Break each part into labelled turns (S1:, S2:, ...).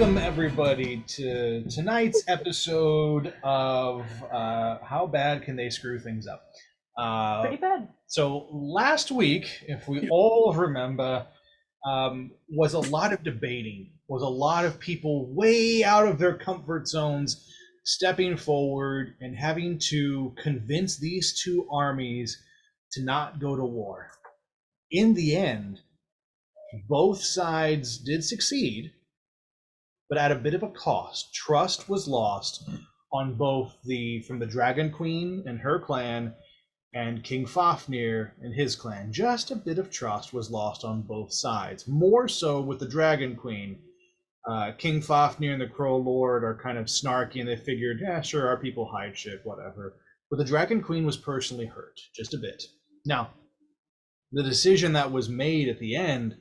S1: Welcome everybody to tonight's episode of How Bad Can They Screw Things Up?
S2: Pretty bad.
S1: So last week, if we all remember, was a lot of debating, was a lot of people way out of their comfort zones stepping forward and having to convince these two armies to not go to war. In the end, both sides did succeed, but at a bit of a cost. Trust was lost on both from the Dragon Queen and her clan and King Fafnir and his clan. Just a bit of trust was lost on both sides. More so with the Dragon Queen. King Fafnir and the Crow Lord are kind of snarky and they figured, yeah, sure, our people hide shit, whatever. But the Dragon Queen was personally hurt, just a bit. Now, the decision that was made at the end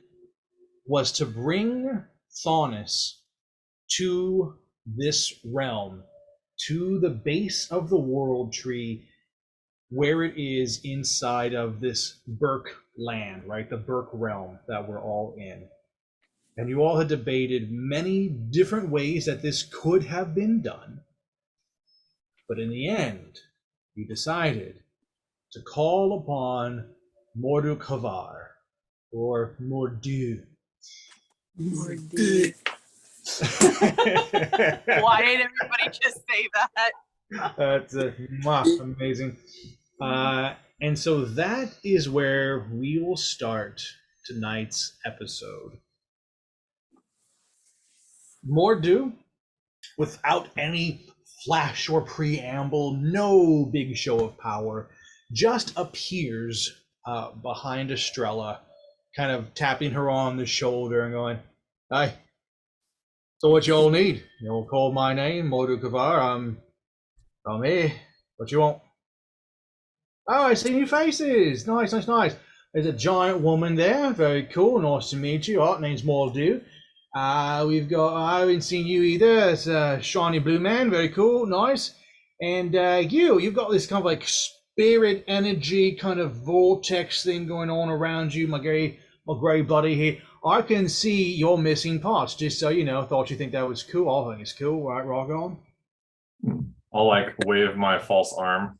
S1: was to bring Thaunus to this realm, to the base of the world tree, where it is inside of this Burke land, right? The Burke realm that we're all in. And you all had debated many different ways that this could have been done. But in the end, you decided to call upon Mordu Kavar, or Mordu.
S2: Mordu.
S3: Why did everybody just say that?
S1: That's amazing. And so that is where we will start tonight's episode. Mordu, without any flash or preamble, no big show of power, just appears behind Estrella, kind of tapping her on the shoulder and going, "Hi. So what you all need? You all call my name, Mordu Kavar. I'm here. What you want?" "Oh, I see new faces. Nice. There's a giant woman there. Very cool. Nice to meet you. Our name's Mordu. We've got, I haven't seen you either. It's a shiny blue man. Very cool. Nice. And you've got this kind of like spirit energy kind of vortex thing going on around you, my gray buddy here. I can see your missing parts, just so you know. Thought you think that was cool. I think it's cool, right, rock on?"
S4: I'll like wave my false arm.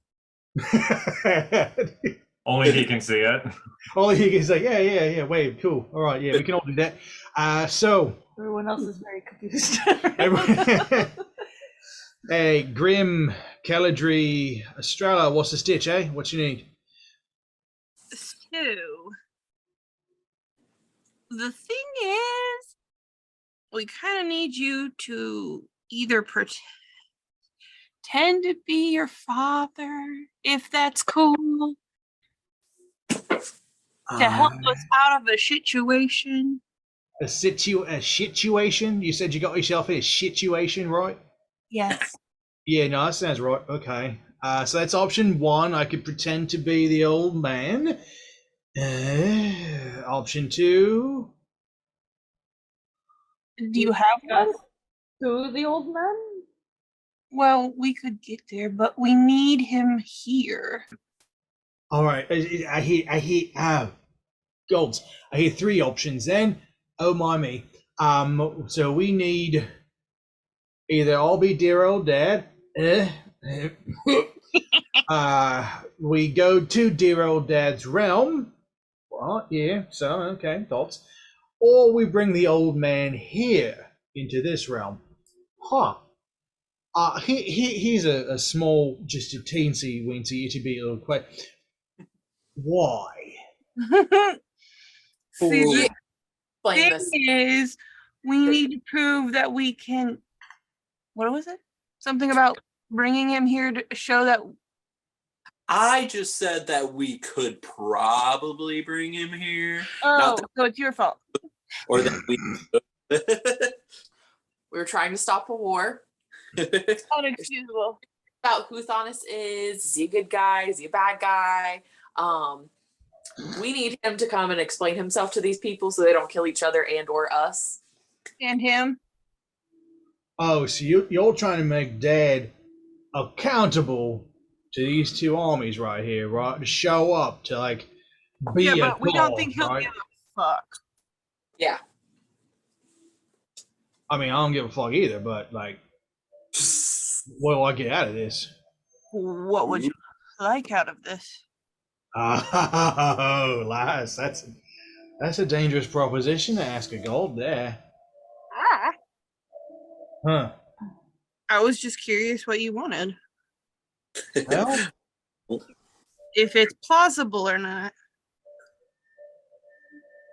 S4: Only he can see it.
S1: Only he can say, yeah, wave, cool. All right, yeah, we can all do that. So
S2: Everyone else is very confused.
S1: Hey, Grim, Caladry, Estrella, what's the stitch, eh? What you need?
S3: So, the thing is, we kind of need you to either pretend to be your father, if that's cool, to help us out of a situation.
S1: A situation? You said you got yourself in a situation, right?
S3: Yes.
S1: Yeah, no, that sounds right. Okay. So that's option one. I could pretend to be the old man. Option two.
S3: Do you have one?
S2: To the old man?
S3: Well, we could get there, but we need him here.
S1: All right. I hear Golds. I hear three options then. Oh my me. So we need either I'll be dear old dad. We go to dear old dad's realm. Well, yeah, so okay, thoughts. Or we bring the old man here into this realm. Huh. He's a small, just a teensy weensy itty bitty little question. Why?
S3: See, the thing is, we need to prove that we can. What was it? Something about bringing him here to show that.
S5: I just said that we could probably bring him here.
S3: Oh, so it's your fault.
S5: Or that we
S6: We were trying to stop a war.
S3: It's unexcusable.
S6: About who Thaunus is he a good guy? Is he a bad guy? We need him to come and explain himself to these people so they don't kill each other and or us.
S3: And him.
S1: Oh, so you're trying to make Dad accountable to these two armies right here, right? To show up, to like be a
S3: but we
S1: god,
S3: don't think he'll
S1: right?
S3: give a fuck.
S6: Yeah.
S1: I mean, I don't give a fuck either, but like, what do I get out of this?
S3: What would you like out of this?
S1: Oh, lass, that's a dangerous proposition to ask a gold there.
S3: Ah.
S1: Huh.
S3: I was just curious what you wanted.
S1: Well,
S3: If it's plausible or not.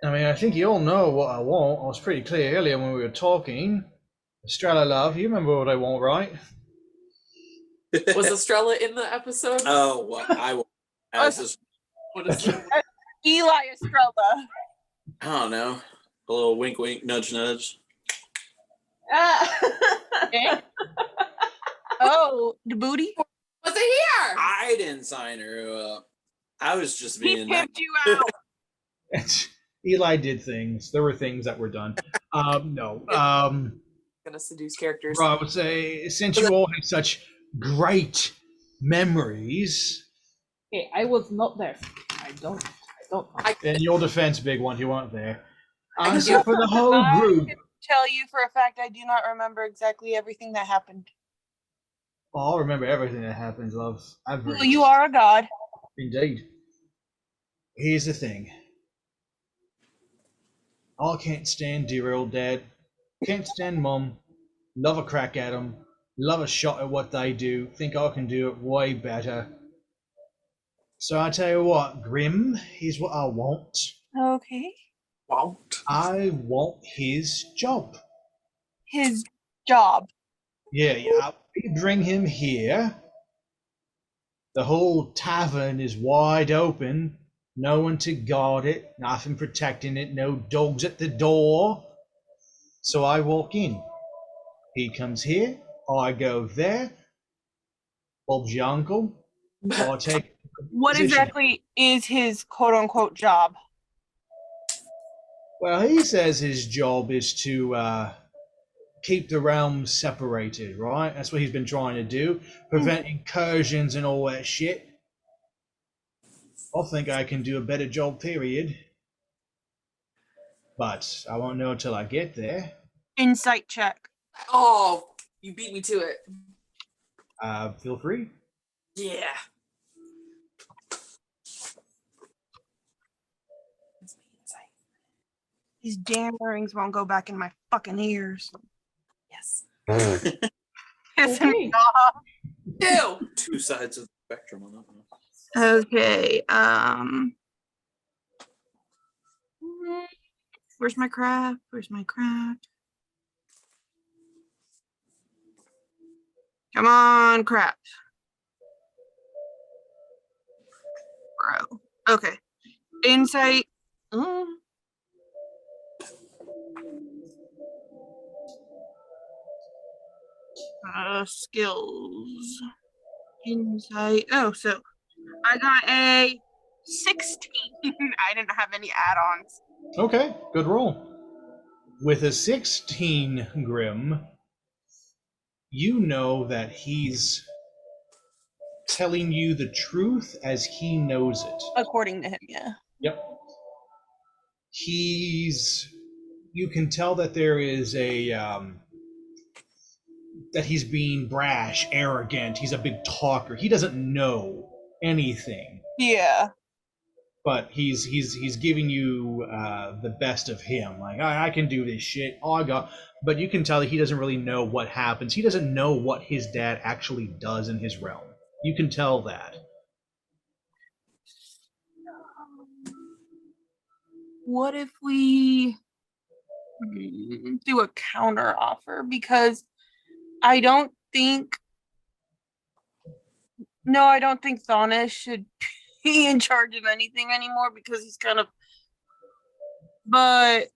S1: I mean, I think you all know what I want. I was pretty clear earlier when we were talking. Estrella, love, you remember what I want, right?
S6: Was Estrella in the episode?
S5: Oh, what I was just,
S6: What is it?
S3: Eli Estrella.
S5: I don't know, a little wink, wink, nudge, nudge.
S3: Eh? Oh, the booty?
S6: Was it here?
S5: I didn't sign her up. I was just
S3: He
S5: being
S3: pimped you out.
S1: Eli did things. There were things that were done. No.
S6: Gonna seduce characters.
S1: I would say, since you all have such great memories,
S2: Okay, I was not there. I don't know.
S1: in your defense, big one, you weren't there. So for the whole group,
S3: I can tell you for a fact I do not remember exactly everything that happened.
S1: I'll remember everything that happens, love.
S3: Well, you are a god.
S1: Indeed. Here's the thing. I can't stand dear old dad. Can't stand mum. Love a crack at them. Love a shot at what they do. Think I can do it way better. So I tell you what, Grim, here's what I want.
S3: Okay.
S5: won't.
S1: I want his job.
S3: His job.
S1: Yeah. We bring him here. The whole tavern is wide open. No one to guard it. Nothing protecting it. No dogs at the door. So I walk in. He comes here. I go there. Bob's your uncle. I take.
S3: What
S1: position.
S3: exactly is his quote unquote job?
S1: Well, he says his job is to keep the realms separated, right? That's what he's been trying to do. Prevent incursions and all that shit. I think I can do a better job, period. But I won't know until I get there.
S3: Insight check.
S6: Oh, you beat me to it.
S1: Feel free.
S6: Yeah.
S3: These damn earrings won't go back in my fucking ears.
S6: Yes.
S3: Pissing
S2: Okay.
S3: me off.
S6: Ew.
S5: Two sides of the spectrum on that one.
S3: Okay. Where's my craft? Where's my craft? Come on, craft. Bro. Okay. Insight. Skills. Insight. Oh, so I got a 16. I didn't have any add-ons.
S1: Okay, good roll. With a 16, Grim, you know that he's telling you the truth as he knows it.
S3: According to him, yeah.
S1: Yep. You can tell that there is that he's being brash, arrogant. He's a big talker. He doesn't know anything,
S3: Yeah.
S1: but he's giving you the best of him. Like, I can do this shit. But you can tell that he doesn't really know what happens. He doesn't know what his dad actually does in his realm. You can tell that.
S3: What if we do a counter offer? Because I don't think Thana should be in charge of anything anymore because he's kind of, but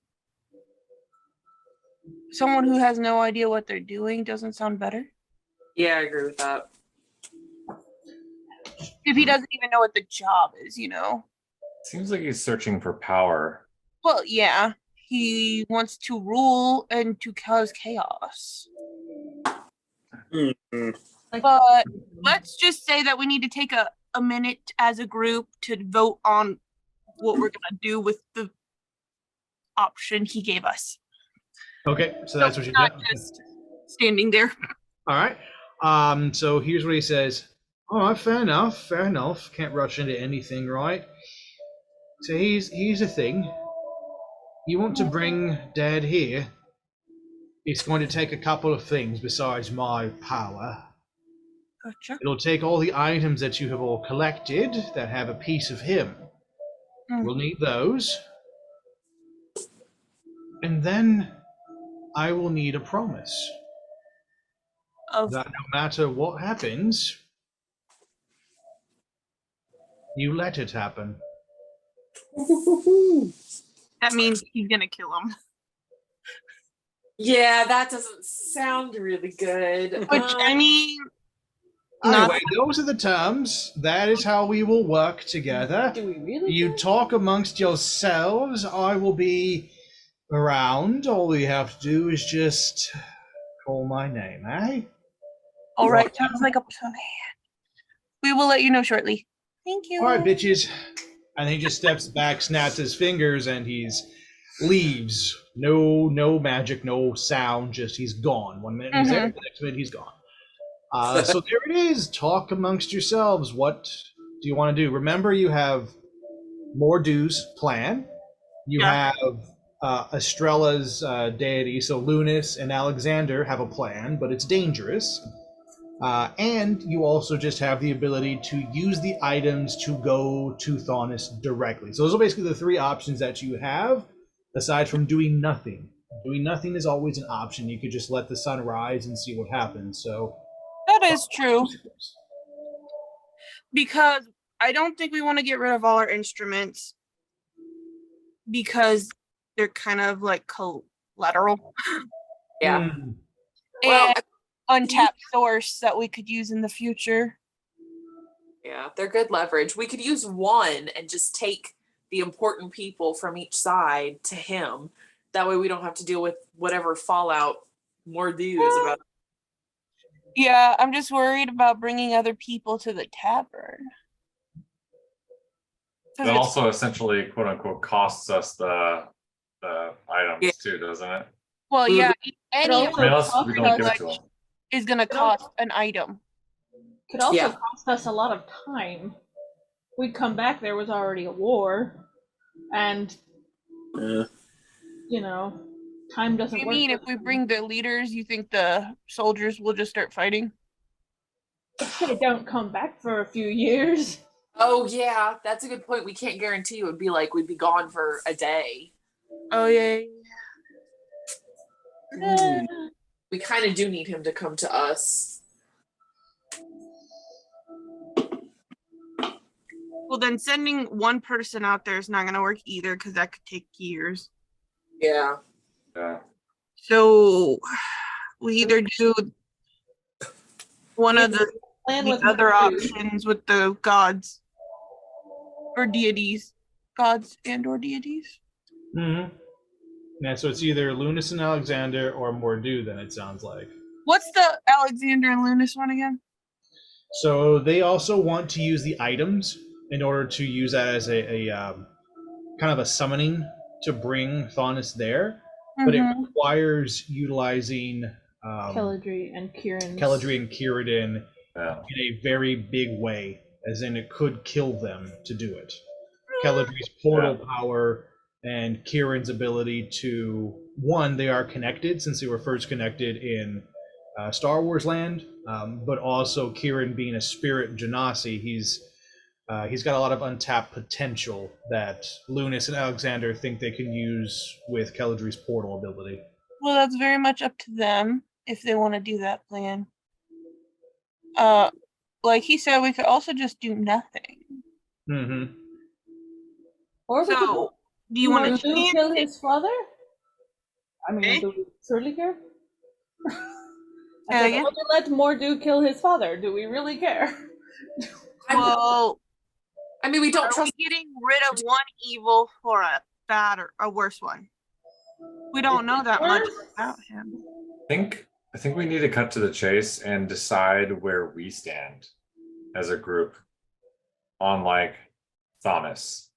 S3: someone who has no idea what they're doing doesn't sound better.
S6: Yeah, I agree with that.
S3: If he doesn't even know what the job is, you know?
S4: Seems like he's searching for power.
S3: Well, yeah. He wants to rule and to cause chaos.
S5: Mm-hmm.
S3: But let's just say that we need to take a minute as a group to vote on what we're going to do with the option he gave us.
S1: Okay, so that's what you
S3: Not
S1: do.
S3: just standing there.
S1: All right. So here's what he says. All right, fair enough. Fair enough. Can't rush into anything, right? So here's the thing. You want to bring Dad here? It's going to take a couple of things besides my power.
S3: Gotcha.
S1: It'll take all the items that you have all collected that have a piece of him. We'll need those. And then I will need a promise
S3: Of
S1: that no matter what happens, you let it happen.
S3: that means he's gonna kill him.
S6: Yeah, that doesn't sound really good.
S3: Which I mean,
S1: Anyway, those are the terms. That is how we will work together.
S2: Do we really?
S1: You talk amongst yourselves. I will be around. All you have to do is just call my name, eh?
S3: all right, sounds like a plan. We will let you know shortly. Thank you.
S1: All right, bitches. And he just steps back, snaps his fingers, and he's leaves. No magic, no sound. Just he's gone. 1 minute he's there, the next minute he's gone. So there it is. Talk amongst yourselves. What do you want to do? Remember, you have Mordu's plan. You have Estrella's deity. So Lunas and Alexander have a plan, but it's dangerous. And you also just have the ability to use the items to go to Thonis directly. So those are basically the three options that you have, aside from doing nothing. Doing nothing is always an option. You could just let the sun rise and see what happens. So
S3: That is true. Because I don't think we want to get rid of all our instruments because they're kind of like collateral.
S6: Yeah.
S1: Hmm.
S6: Well,
S3: And untapped source that we could use in the future.
S6: yeah, they're good leverage. We could use one and just take the important people from each side to him. That way we don't have to deal with whatever fallout Mordu is about.
S3: Yeah, I'm just worried about bringing other people to the tavern. 'Cause
S4: That
S3: it's-
S4: also essentially, quote unquote, costs us the items too, doesn't it?
S3: well, yeah, any
S2: also
S4: Unless
S2: cost
S4: we don't give it
S2: us-
S4: to them.
S3: is gonna cost an item.
S2: Could also
S6: Yeah.
S2: cost us a lot of time. We'd come back, there was already a war, and you know, time doesn't
S3: You
S2: work.
S3: mean if
S2: with
S3: we
S2: them.
S3: bring the leaders, you think the soldiers will just start fighting?
S2: If they don't come back for a few years.
S6: Oh yeah, that's a good point. We can't guarantee it would be like we'd be gone for a day.
S3: Oh yeah.
S6: We kind of do need him to come to us.
S3: Well, then sending one person out there is not gonna work either because that could take years.
S6: Yeah.
S4: Yeah.
S3: So we either do one of the
S2: Plan with
S3: other
S2: Mordu.
S3: options with the gods or deities, gods and or deities.
S1: Mm-hmm. Yeah, so it's either Lunas and Alexander or Mordu, then it sounds like.
S3: What's the Alexander and Lunas one again?
S1: So they also want to use the items in order to use that as a kind of a summoning to bring Thonis there, but it requires utilizing
S2: Keladri and Kieran.
S1: Keladri and Kieran
S4: Yeah.
S1: in a very big way, as in it could kill them to do it. Keladri's portal power and Kieran's ability to, one, they are connected since they were first connected in Star Wars land, but also Kieran being a spirit Genasi, he's got a lot of untapped potential that Lunas and Alexander think they can use with Keladri's portal ability.
S3: Well, that's very much up to them if they want to do that plan. Like he said, we could also just do nothing.
S1: Mm-hmm.
S2: Or we could
S3: So, do you want to
S2: Mordu kill his father? I mean,
S3: Eh?
S2: do we truly care?
S3: Yeah,
S2: I said,
S3: yeah.
S2: "Oh, we let Mordu kill his father. Do we really care?
S3: Well,
S6: I mean, we don't
S3: are
S6: trust.
S3: we getting rid of one evil for a bad or a worse one? We don't know that much about him.
S4: I think we need to cut to the chase and decide where we stand as a group on like Thomas,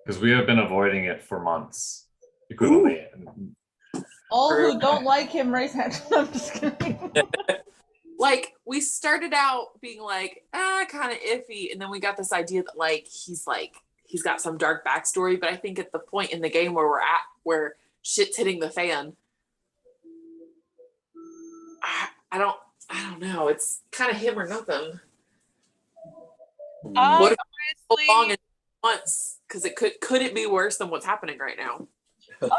S4: because we have been avoiding it for months. Equivalently.
S2: All who don't like him, raise hands. I'm just kidding.
S6: Like, we started out being like, kind of iffy, and then we got this idea that he's got some dark backstory. But I think at the point in the game where we're at, where shit's hitting the fan, I don't know. It's kind of him or nothing. What if so long and once? Because could it be worse than what's happening right now?
S3: Okay.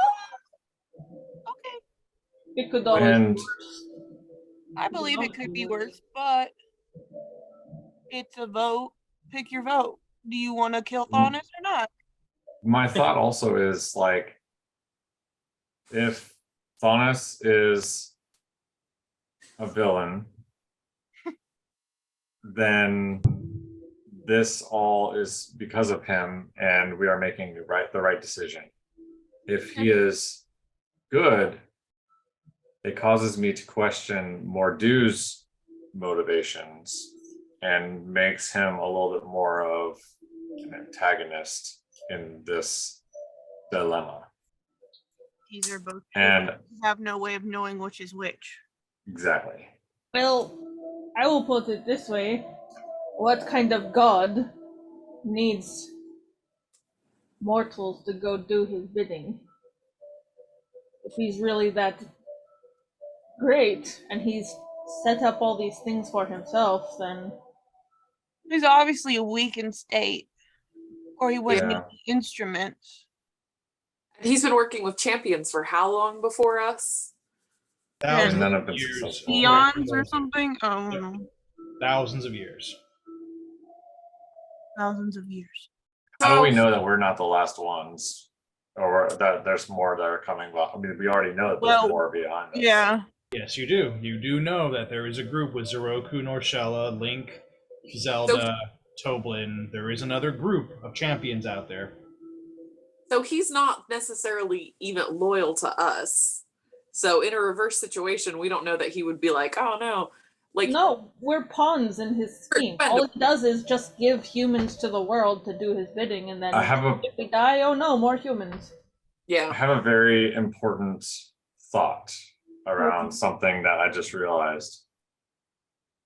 S2: It could always
S4: And
S2: be worse.
S3: I believe it could be worse, but it's a vote. Pick your vote. Do you want to kill Thanos or not?
S4: my thought also is like, if Thanos is a villain, then this all is because of him, and we are making the right decision. If he is good, it causes me to question Mordu's motivations and makes him a little bit more of an antagonist in this dilemma.
S3: These are both
S4: And
S3: you have no way of knowing which is which.
S4: exactly.
S2: Well, I will put it this way. What kind of god needs mortals to go do his bidding? If he's really that great and he's set up all these things for himself, then
S3: He's obviously a weakened state, or he wouldn't
S4: Yeah.
S3: need the instruments.
S6: He's been working with champions for how long before us?
S1: Thousands
S4: And none
S1: of
S4: have been
S1: years.
S4: successful.
S3: Eons or something? Oh,
S1: Yep.
S3: no.
S1: Thousands of years.
S3: Thousands of years.
S4: How do we know that we're not the last ones, or that there's more that are coming? I mean, we already know that there's
S3: Well,
S4: more behind us.
S3: Yeah.
S1: Yes, you do. You do know that there is a group with Zeroku, Norshella, Link, Zelda, Toblin. There is another group of champions out there.
S6: So he's not necessarily even loyal to us. So in a reverse situation, we don't know that he would be like, oh no. Like,
S2: no, we're pawns in his scheme. All he does is just give humans to the world to do his bidding, and then if we die, oh no, more humans.
S4: I
S6: yeah.
S4: have a very important thought around something that I just realized.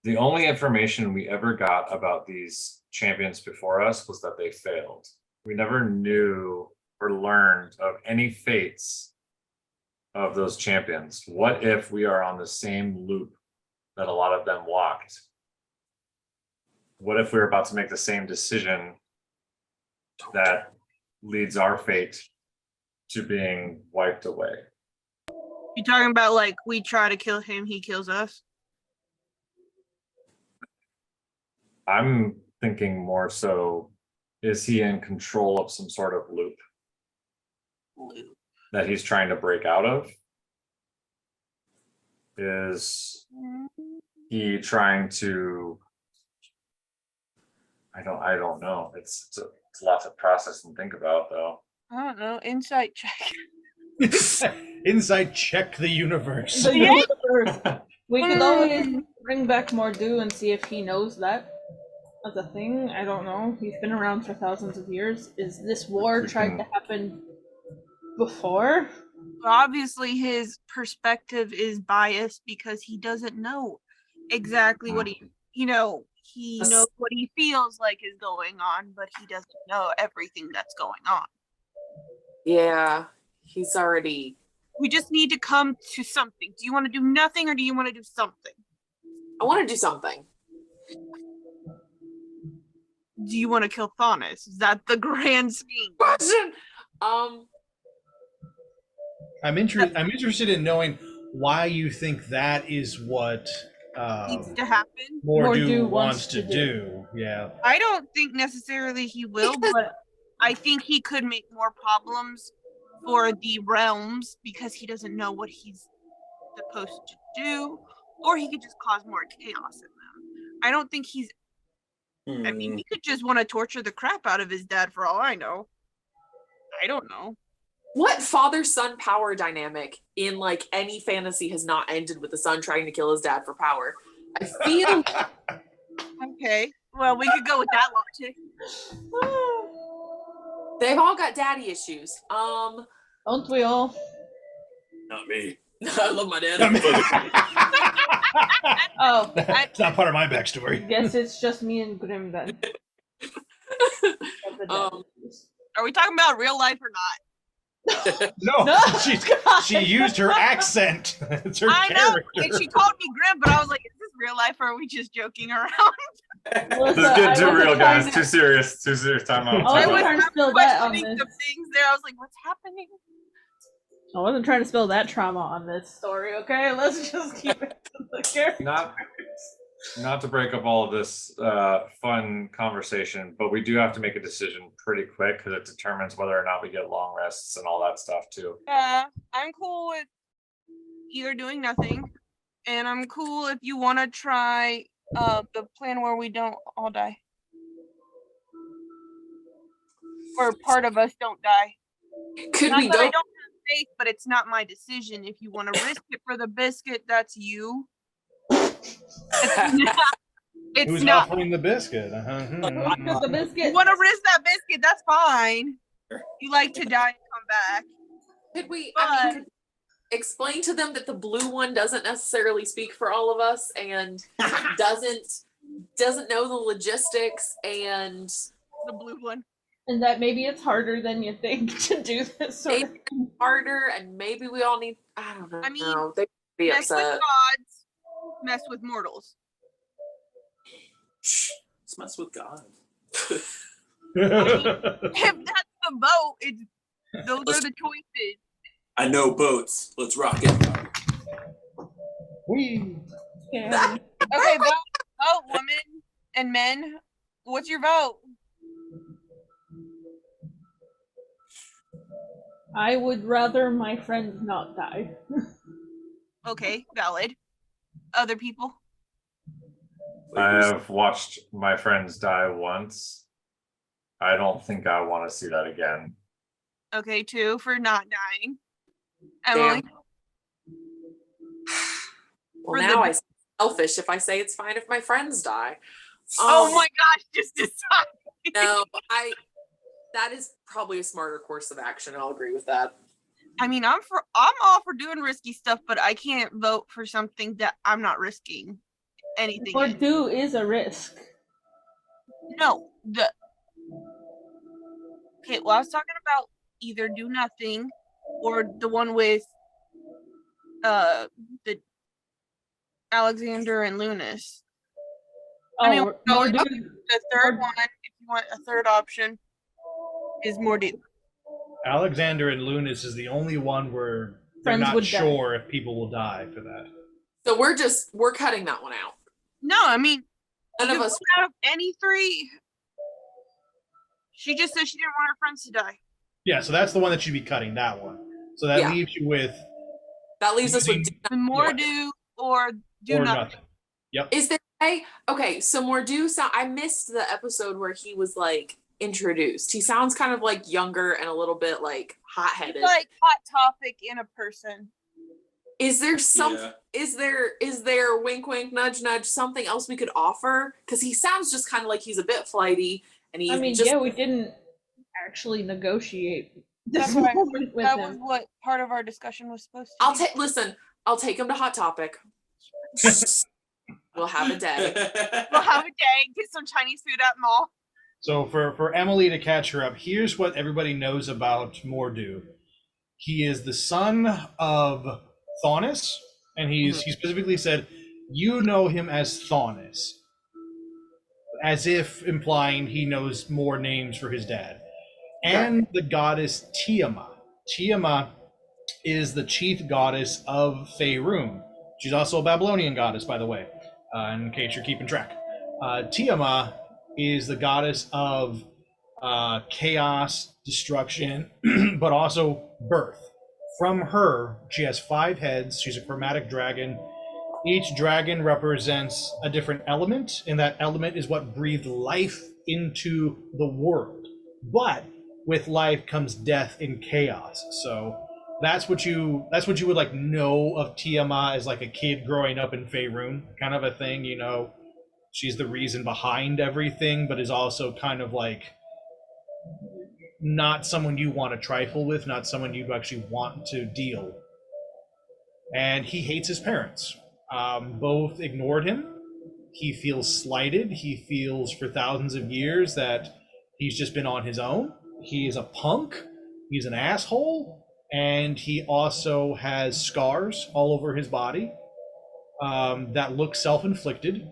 S4: The only information we ever got about these champions before us was that they failed. We never knew or learned of any fates of those champions. What if we are on the same loop that a lot of them walked? What if we're about to make the same decision that leads our fate to being wiped away?
S3: You talking about like we try to kill him, he kills us?
S4: I'm thinking more so, is he in control of some sort of loop that he's trying to break out of? Is he trying to, I don't know. It's a lot to process and think about, though.
S3: I don't know. Insight check.
S1: Insight check the universe.
S2: The universe. We could always bring back Mordu and see if he knows that as a thing. I don't know. He's been around for thousands of years. Is this war tried to happen before?
S3: Obviously, his perspective is biased because he doesn't know exactly what he knows what he feels like is going on, but he doesn't know everything that's going on.
S6: Yeah. He's already.
S3: We just need to come to something. Do you want to do nothing or do you want to do something?
S6: I want to do something.
S3: Do you want to kill Thanos? Is that the grand scheme?
S6: Question.
S1: I'm interested in knowing why you think that is what
S3: Needs to happen.
S1: Mordu wants to do. Yeah.
S3: I don't think necessarily he will, but I think he could make more problems for the realms because he doesn't know what he's supposed to do, or he could just cause more chaos in them. I don't think he's. I mean, he could just want to torture the crap out of his dad for all I know. I don't know.
S6: What father-son power dynamic in like any fantasy has not ended with the son trying to kill his dad for power? I feel.
S3: Okay, well, we could go with that logic.
S6: They've all got daddy issues.
S2: Don't we all?
S5: Not me. I love my dad.
S2: Oh,
S1: It's not part of my backstory.
S2: guess it's just me and Grim then.
S3: Are we talking about real life or not?
S1: No,
S2: No,
S1: she used her accent. It's her
S3: I know,
S1: character.
S3: and she called me Grim, but I was like, is this real life or are we just joking around?
S4: This is getting too real, guys. Too serious. Too serious. Time out.
S2: I
S3: I
S4: Time
S3: was
S2: wasn't
S4: out.
S2: trying to spill that on
S3: questioning
S2: this.
S3: some things there. I was like, what's happening?
S2: I wasn't trying to spill that trauma on this story, okay? Let's just keep it to the characters.
S4: Not to break up all of this fun conversation, but we do have to make a decision pretty quick because it determines whether or not we get long rests and all that stuff too.
S3: I'm cool with either doing nothing, and I'm cool if you want to try the plan where we don't all die. Or part of us don't die.
S6: Could
S3: Not
S6: we
S3: that I
S6: go?
S3: don't have faith, but it's not my decision. If you want to risk it for the biscuit, that's you. It's
S1: Who's
S3: not.
S1: offering the biscuit?
S2: Because the biscuit.
S3: You want to risk that biscuit? That's fine. You like to die and come back.
S6: Could we? I mean, could explain to them that the blue one doesn't necessarily speak for all of us and doesn't know the logistics and
S3: The blue one.
S2: And that maybe it's harder than you think to do this sort of
S6: maybe it's harder and maybe we all need. I don't know.
S3: I mean,
S6: they'd be
S3: Mess with
S6: upset.
S3: gods, mess with mortals.
S5: Shh, let's mess with God.
S3: If that's the vote, those are the choices.
S5: I know boats. Let's rock it.
S1: Whee!
S2: Yeah.
S3: Okay, vote, women and men. What's your vote?
S2: I would rather my friend not die.
S3: Okay, valid. Other people?
S4: I have watched my friends die once. I don't think I want to see that again.
S3: Okay, 2 for not dying. Emily?
S6: Damn. Well,
S3: For
S6: now
S3: the-
S6: I selfish if I say it's fine if my friends die.
S3: Oh my gosh, just decide.
S6: No, that is probably a smarter course of action. I'll agree with that.
S3: I mean, I'm all for doing risky stuff, but I can't vote for something that I'm not risking anything.
S2: Or
S3: in.
S2: do is a risk.
S3: No, okay, well, I was talking about either do nothing or the one with the Alexander and Lunas.
S2: Oh,
S3: I mean,
S2: more
S3: no,
S2: do.
S3: the third one, if you want a third option, is more do.
S1: Alexander and Lunas is the only one where they're
S2: Friends
S1: not
S2: would die.
S1: sure if people will die for that.
S6: So we're cutting that one out.
S3: No, I mean,
S6: None
S3: you
S6: of us.
S3: vote out of any 3. She just said she didn't want her friends to die.
S1: Yeah, so that's the one that should be cutting, that one. So that
S6: Yeah.
S1: leaves you with
S6: That leaves us with.
S1: using
S3: The more
S1: Yeah.
S3: do or do
S1: or
S3: nothing.
S1: nothing.
S6: Is there okay? So Mordu sound. I missed the episode where he was like introduced. He sounds kind of like younger and a little bit like hot-headed.
S3: It's like hot topic in a person.
S6: Is there some?
S5: Yeah.
S6: Is there wink wink nudge nudge something else we could offer? Because he sounds just kind of like he's a bit flighty and he's
S2: I mean,
S6: just.
S2: yeah, we didn't actually negotiate this
S3: That's right.
S2: moment with
S3: That was
S2: him.
S3: what part of our discussion was supposed to be.
S6: Listen. I'll take him to Hot Topic. We'll have a day.
S3: We'll have a day, get some Chinese food at mall.
S1: So for Emily to catch her up, here's what everybody knows about Mordu. He is the son of Thaunis, and he specifically said, you know him as Thaunis, as if implying he knows more names for his dad. And the goddess Tiamat. Tiamat is the chief goddess of Faerun. She's also a Babylonian goddess, by the way, in case you're keeping track. Tiamat is the goddess of chaos, destruction, but also birth. From her, she has 5 heads. She's a chromatic dragon. Each dragon represents a different element, and that element is what breathed life into the world. But with life comes death and chaos. So that's what you would like know of Tiamat as like a kid growing up in Faerun, kind of a thing, you know. She's the reason behind everything, but is also kind of like not someone you want to trifle with, not someone you actually want to deal. and he hates his parents. Both ignored him. He feels slighted. He feels for thousands of years that he's just been on his own. He is a punk. He's an asshole. And he also has scars all over his body that look self-inflicted.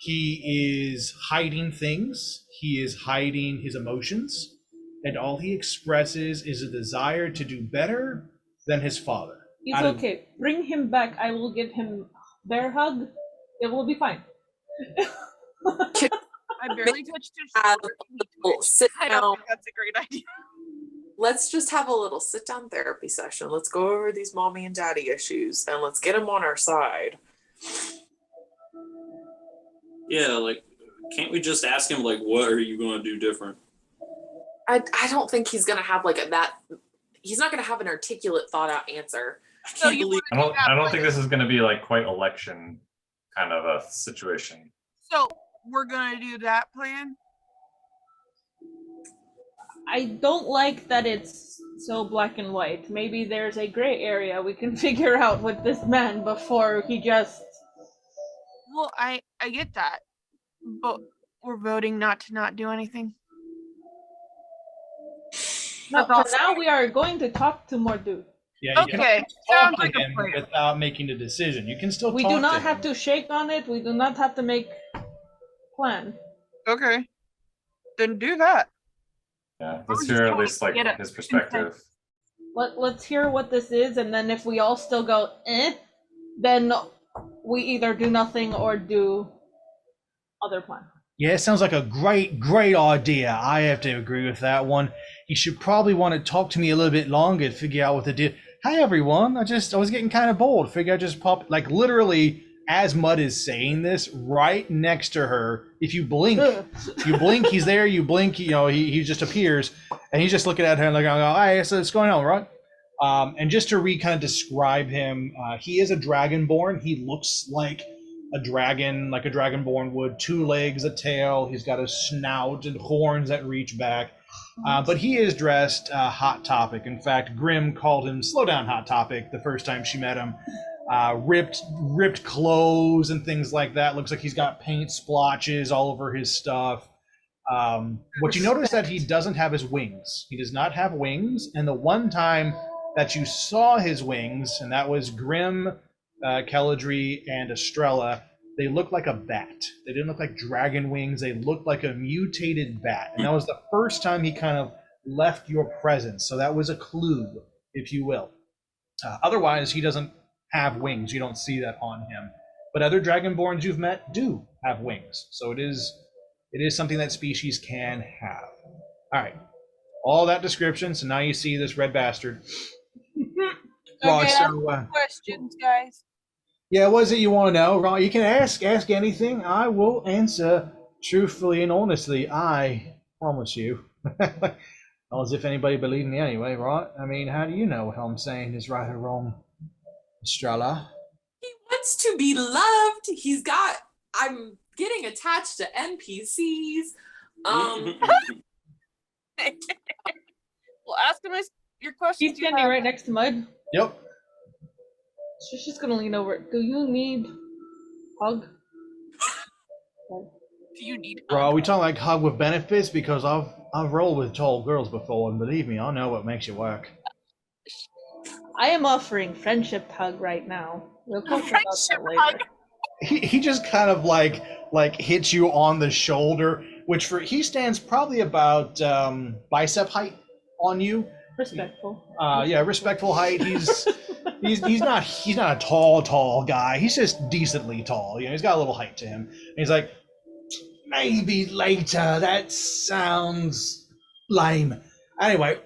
S1: He is hiding things. He is hiding his emotions. And all he expresses is a desire to do better than his father.
S2: It's okay. Bring him back. I will give him bear hug. It will be fine.
S3: I barely touched his shoulder.
S6: Sit
S3: I don't
S6: down.
S3: think that's a great idea.
S6: Let's just have a little sit down therapy session. Let's go over these mommy and daddy issues and let's get them on our side.
S5: Yeah, like, can't we just ask him, like, what are you going to do different?
S6: I don't think he's gonna have like he's not gonna have an articulate thought out answer.
S3: So you wanna
S4: I
S3: do
S4: don't.
S3: that
S4: I don't
S3: plan?
S4: think this is going to be like quite election kind of a situation.
S3: So we're gonna do that plan.
S2: I don't like that it's so black and white. Maybe there's a gray area we can figure out with this man before he just.
S3: Well, I get that, but we're voting not to not do anything.
S2: No,
S3: That's
S2: for now we are going to talk to Mordu.
S1: Yeah, you can
S3: Okay,
S1: talk
S3: sounds
S1: to
S3: like a
S1: him
S3: plan.
S1: without making a decision. You can still
S2: We
S1: talk
S2: do not
S1: to
S2: have
S1: him.
S2: to shake on it. We do not have to make plan.
S3: Okay, then do that.
S4: Yeah,
S3: was
S4: let's
S3: just
S4: hear at
S3: trying
S4: least
S3: to
S4: like
S3: get a
S4: his perspective.
S2: Let's hear what this is, and then if we all still go then we either do nothing or do other plan.
S1: Yeah, it sounds like a great idea. I have to agree with that one. You should probably want to talk to me a little bit longer to figure out what to do. Hi everyone, I was getting kind of bored. Figure I just pop like literally as Mud is saying this, right next to her. If you blink, he's there. You blink, he just appears, and he's just looking at her and like, oh, hey, so what's going on, right? And just to kind of describe him, he is a dragonborn. He looks like a dragon, like a dragonborn would. 2 legs, a tail. He's got a snout and horns that reach back. But he is dressed Hot Topic. In fact, Grim called him "Slow Down, Hot Topic" the first time she met him. Ripped clothes and things like that. Looks like he's got paint splotches all over his stuff. What you notice that he doesn't have his wings. He does not have wings. And the one time that you saw his wings, and that was Grim, Keladri, and Estrella, they looked like a bat. They didn't look like dragon wings. They looked like a mutated bat. And that was the first time he kind of left your presence. So that was a clue, if you will. Otherwise, he doesn't have wings. You don't see that on him. But other dragonborns you've met do have wings. So it is something that species can have. All right. All that description. So now you see this red bastard.
S3: Okay,
S1: So,
S3: questions, guys.
S1: yeah, what is it you want to know? Ron, you can ask anything. I will answer truthfully and honestly. I promise you. Not as if anybody believed me anyway, right? I mean, how do you know what I'm saying is right or wrong, Estrella?
S6: He wants to be loved. I'm getting attached to NPCs.
S3: Well, ask him your questions.
S2: He's standing right next to Mud.
S1: Yep.
S2: She's just gonna lean over. Do you need hug?
S3: Do you need?
S1: Bro, are we talking like hug with benefits? Because I've rolled with tall girls before, and believe me, I know what makes you work.
S2: I am offering friendship hug right now. We'll talk about that later.
S1: He just kind of like hits you on the shoulder, which he stands probably about bicep height on you.
S2: Respectful.
S1: Yeah, respectful height. He's not a tall guy. He's just decently tall. He's got a little height to him. And he's like, maybe later. That sounds lame. Anyway,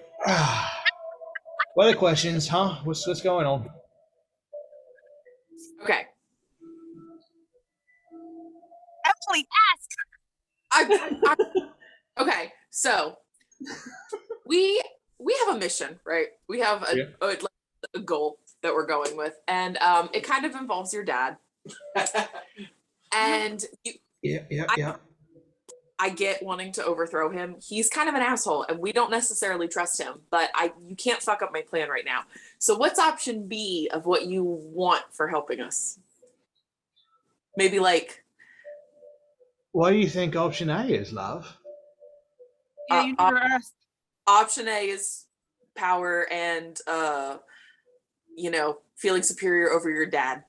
S1: what other questions, huh? What's going on?
S6: Okay.
S3: Emily, ask.
S6: Okay, so we have a mission, right? We have a goal that we're going with, and it kind of involves your dad. And
S1: Yeah.
S6: I get wanting to overthrow him. He's kind of an asshole, and we don't necessarily trust him. But you can't fuck up my plan right now. So, what's option B of what you want for helping us? Maybe like.
S1: What do you think option A is, love?
S3: Yeah, you never asked.
S6: Option A is power and feeling superior over your dad.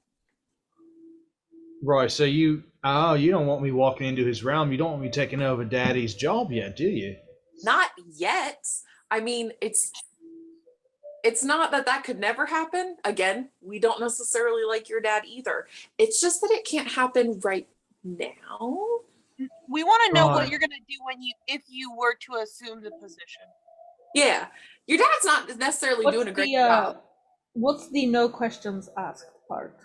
S1: Right, so you don't want me walking into his realm. You don't want me taking over Daddy's job yet, do you?
S6: Not yet. I mean, it's not that could never happen. Again, we don't necessarily like your dad either. It's just that it can't happen right now.
S3: We want to know what
S1: Right.
S3: you're gonna do if you were to assume the position.
S6: Yeah, your dad's not necessarily doing a great job.
S2: What's the no questions asked part?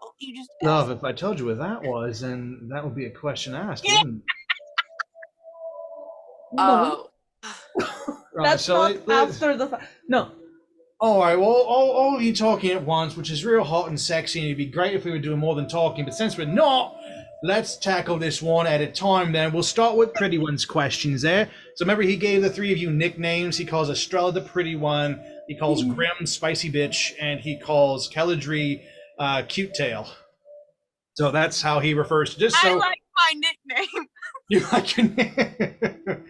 S3: Well, you just
S1: Love, if I told you what that was, then that would be a question asked, wouldn't it?
S6: Oh,
S1: Right,
S2: That's
S1: so
S2: not after the fact. No.
S1: all right, well, all of you talking at once, which is real hot and sexy, and it'd be great if we were doing more than talking, but since we're not, let's tackle this one at a time then. We'll start with Pretty One's questions there. So remember, he gave the three of you nicknames. He calls Estrella the Pretty One, he calls Grim Spicy Bitch, and he calls Kelladry Cute Tail. So that's how he refers to this.
S3: I
S1: So
S3: like my nickname.
S1: you like your name?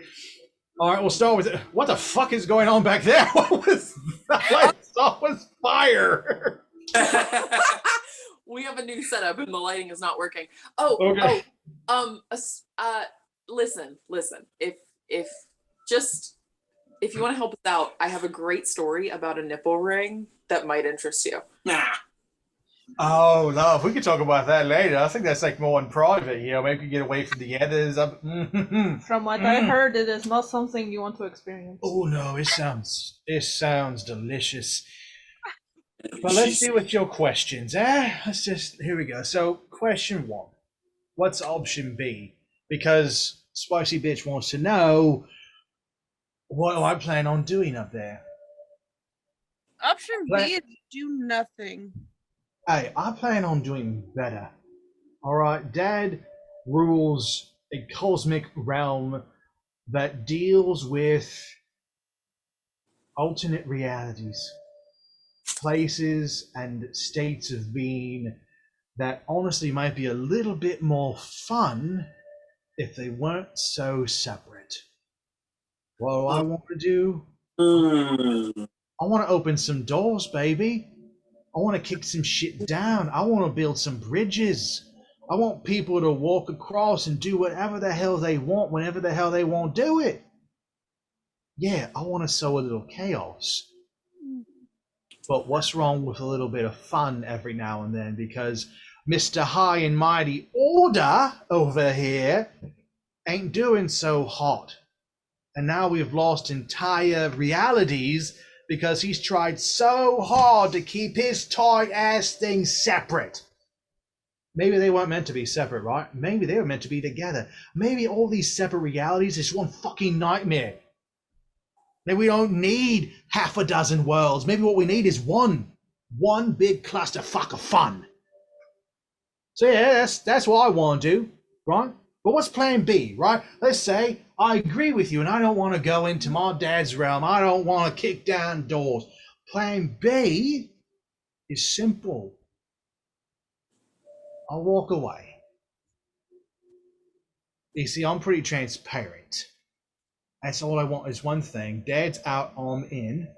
S1: All right, we'll start with what the fuck is going on back there? What was that? I saw was fire.
S6: we have a new setup and the lighting is not working. Oh,
S1: Okay.
S6: Listen. If you want to help us out, I have a great story about a nipple ring that might interest you.
S5: Nah.
S1: Oh, love, we could talk about that later. I think that's like more in private, maybe we could get away from the others.
S2: From what I heard, it is not something you want to experience.
S1: Oh no, it sounds delicious. But let's see with your questions, here we go. So question 1, what's option B? Because Spicy Bitch wants to know, what do I plan on doing up there?
S3: Option B is do nothing.
S1: Hey, I plan on doing better. All right, Dad rules a cosmic realm that deals with alternate realities, places and states of being that honestly might be a little bit more fun if they weren't so separate. What do I want to do? I want to open some doors, baby. I want to kick some shit down. I want to build some bridges. I want people to walk across and do whatever the hell they want, whenever the hell they want to do it. Yeah, I want to sow a little chaos. But what's wrong with a little bit of fun every now and then? Because Mr. High and Mighty Order over here ain't doing so hot. And now we've lost entire realities because he's tried so hard to keep his tight ass things separate. Maybe they weren't meant to be separate, right? Maybe they were meant to be together. Maybe all these separate realities is one fucking nightmare. Maybe we don't need half a dozen worlds. Maybe what we need is one big clusterfuck of fun. So yeah, that's what I want to do, right? But what's plan B, right? Let's say I agree with you and I don't want to go into my dad's realm. I don't want to kick down doors. Plan B is simple. I'll walk away. You see, I'm pretty transparent. That's all I want is one thing. Dad's out, I'm in.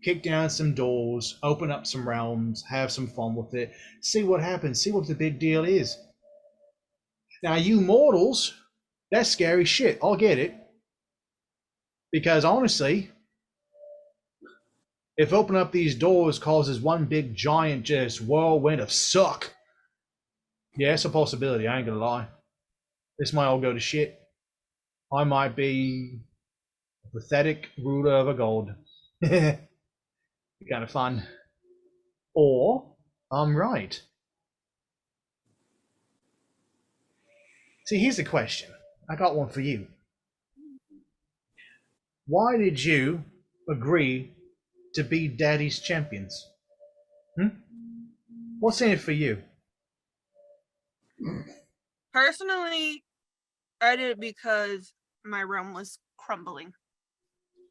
S1: Kick down some doors, open up some realms, have some fun with it, see what happens, see what the big deal is. Now, you mortals, that's scary shit. I'll get it. Because honestly, if opening up these doors causes one big giant just whirlwind of suck, yeah, it's a possibility. I ain't gonna lie. This might all go to shit. I might be a pathetic ruler of a gold. Kind of fun. Or I'm right. See, here's the question. I got one for you. Why did you agree to be Daddy's champions? What's in it for you?
S3: Personally, I did it because my realm was crumbling.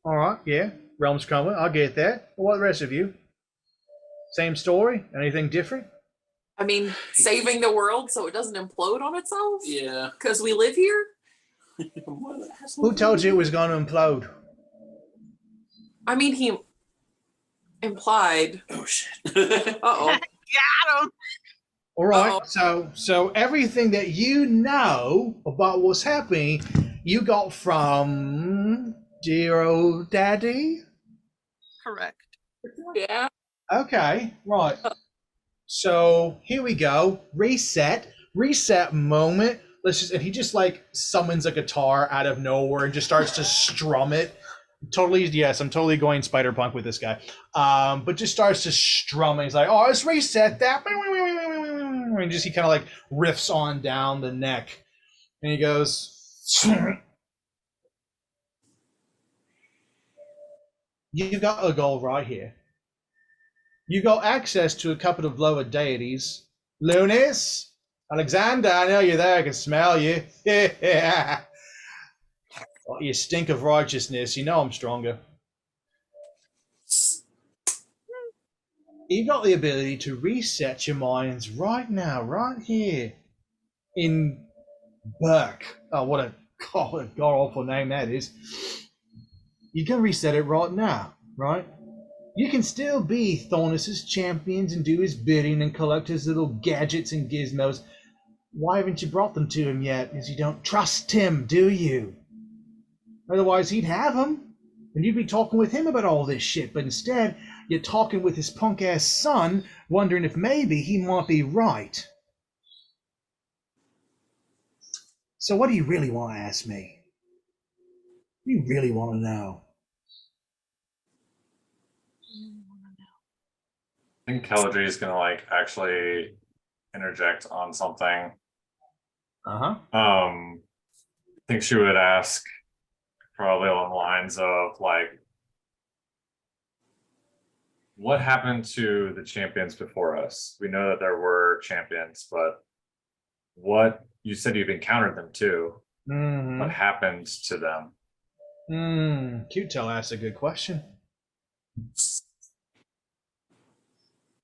S1: All right, yeah. Realms crumbling. I'll get that. What the rest of you? Same story? Anything different?
S6: I mean, saving the world so it doesn't implode on itself.
S5: Yeah.
S6: Because we live here.
S1: Who told you it was going to implode?
S6: I mean, he implied.
S5: Oh shit.
S6: Uh-oh.
S3: Got him.
S1: All right. So everything that you know about what's happening, you got from dear old daddy.
S3: Correct.
S6: Yeah.
S1: Okay. Right. So here we go. Reset moment. And he just like summons a guitar out of nowhere and just starts to strum it. Totally, yes, I'm totally going spider punk with this guy. But just starts to strum. And he's like, oh, let's reset that. And just he kind of like riffs on down the neck. And he goes, you got a goal right here. You got access to a couple of lower deities. Lunis, Alexander, I know you're there. I can smell you. Yeah. Oh, you stink of righteousness. You know I'm stronger. You got the ability to reset your minds right now, right here in Burke. Oh, what a god-awful name that is. You can reset it right now, right? You can still be Thornus's champions and do his bidding and collect his little gadgets and gizmos. Why haven't you brought them to him yet? Because you don't trust him, do you? Otherwise, he'd have them, and you'd be talking with him about all this shit. But instead, you're talking with his punk-ass son, wondering if maybe he might be right. So what do you really want to ask me? What do you really want to know?
S4: I think Keldry is gonna like actually interject on something. I think she would ask probably along the lines of like, what happened to the champions before us? We know that there were champions, but what you said you've encountered them too.
S1: Mm-hmm.
S4: What happened to them?
S1: Q-Tel asked a good question.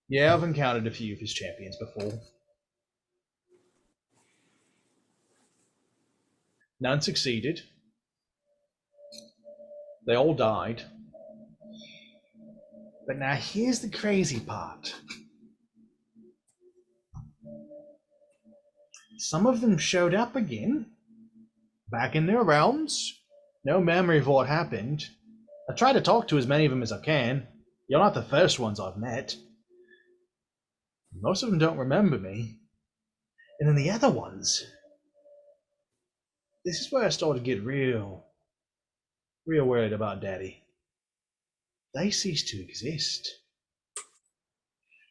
S1: Yeah, I've encountered a few of his champions before. None succeeded. They all died. But now here's the crazy part. Some of them showed up again, back in their realms. No memory of what happened. I try to talk to as many of them as I can. You're not the first ones I've met. Most of them don't remember me. And then the other ones, this is where I started to get real worried about Daddy. They cease to exist.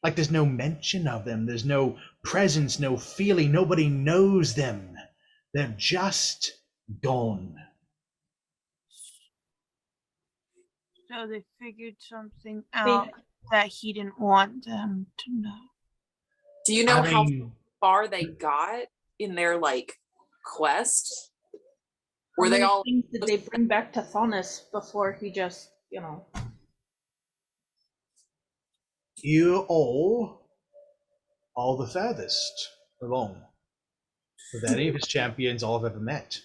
S1: Like there's no mention of them. There's no presence, no feeling. Nobody knows them. They're just gone.
S3: So they figured something out that he didn't want them to know.
S6: Do you know how far they got in their like quest? Were they all
S2: things did they bring back to Thonus before he just,
S1: You all are the furthest along with any of his champions I've ever met.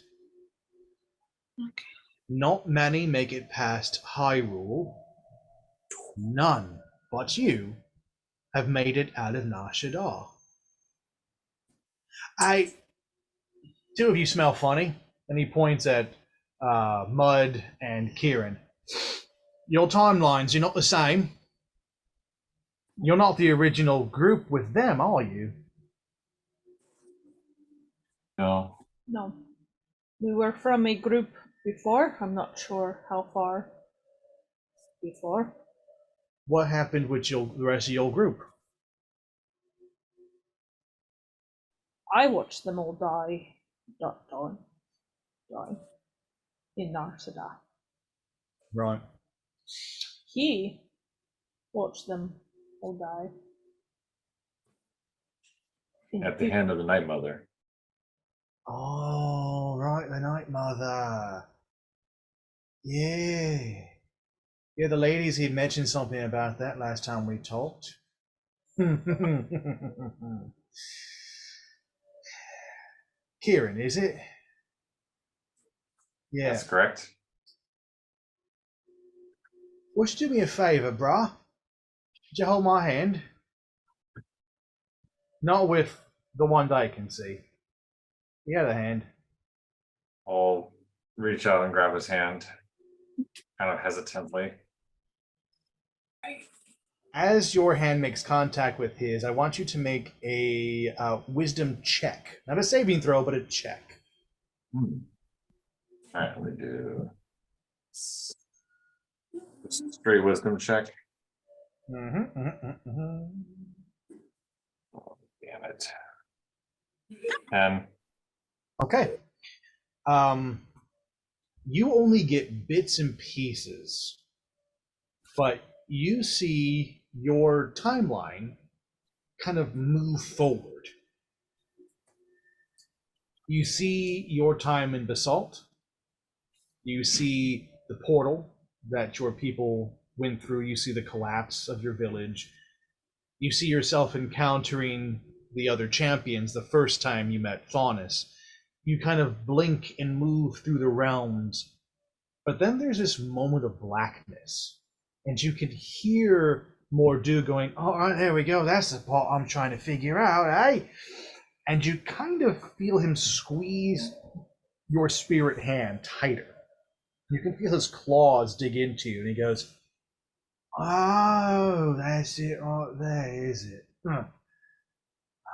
S3: Okay.
S1: Not many make it past Hyrule. None but you have made it out of Nar Shaddaa. Two of you smell funny, and he points at Mud and Kieran. Your timelines, you're not the same. You're not the original group with them, are you?
S4: No.
S2: No. We were from a group before. I'm not sure how far before.
S1: What happened with the rest of your group?
S2: I watched them all die in Nar Shaddaa.
S1: Right.
S2: He watched them all die.
S4: At the hand of the Night Mother.
S1: Oh, right, the Night Mother. Yeah. Yeah, the ladies, he mentioned something about that last time we talked. Kieran, is it? Yeah.
S4: That's correct.
S1: Would you do me a favor, brah? Could you hold my hand? Not with the one they can see. The other hand.
S4: I'll reach out and grab his hand, kind of hesitantly.
S1: As your hand makes contact with his, I want you to make a wisdom check. Not a saving throw, but a check.
S4: All right, let me do straight wisdom check. Oh, damn it. 10.
S1: Okay. You only get bits and pieces, but you see your timeline kind of move forward. You see your time in Basalt. You see the portal that your people went through. You see the collapse of your village. You see yourself encountering the other champions the first time you met Faunus. You kind of blink and move through the realms. But then there's this moment of blackness. And you can hear Mordu going, "Oh, all right, there we go. That's the part I'm trying to figure out, eh?" And you kind of feel him squeeze your spirit hand tighter. You can feel his claws dig into you, and he goes, "Oh, that's it right there, is it? Huh.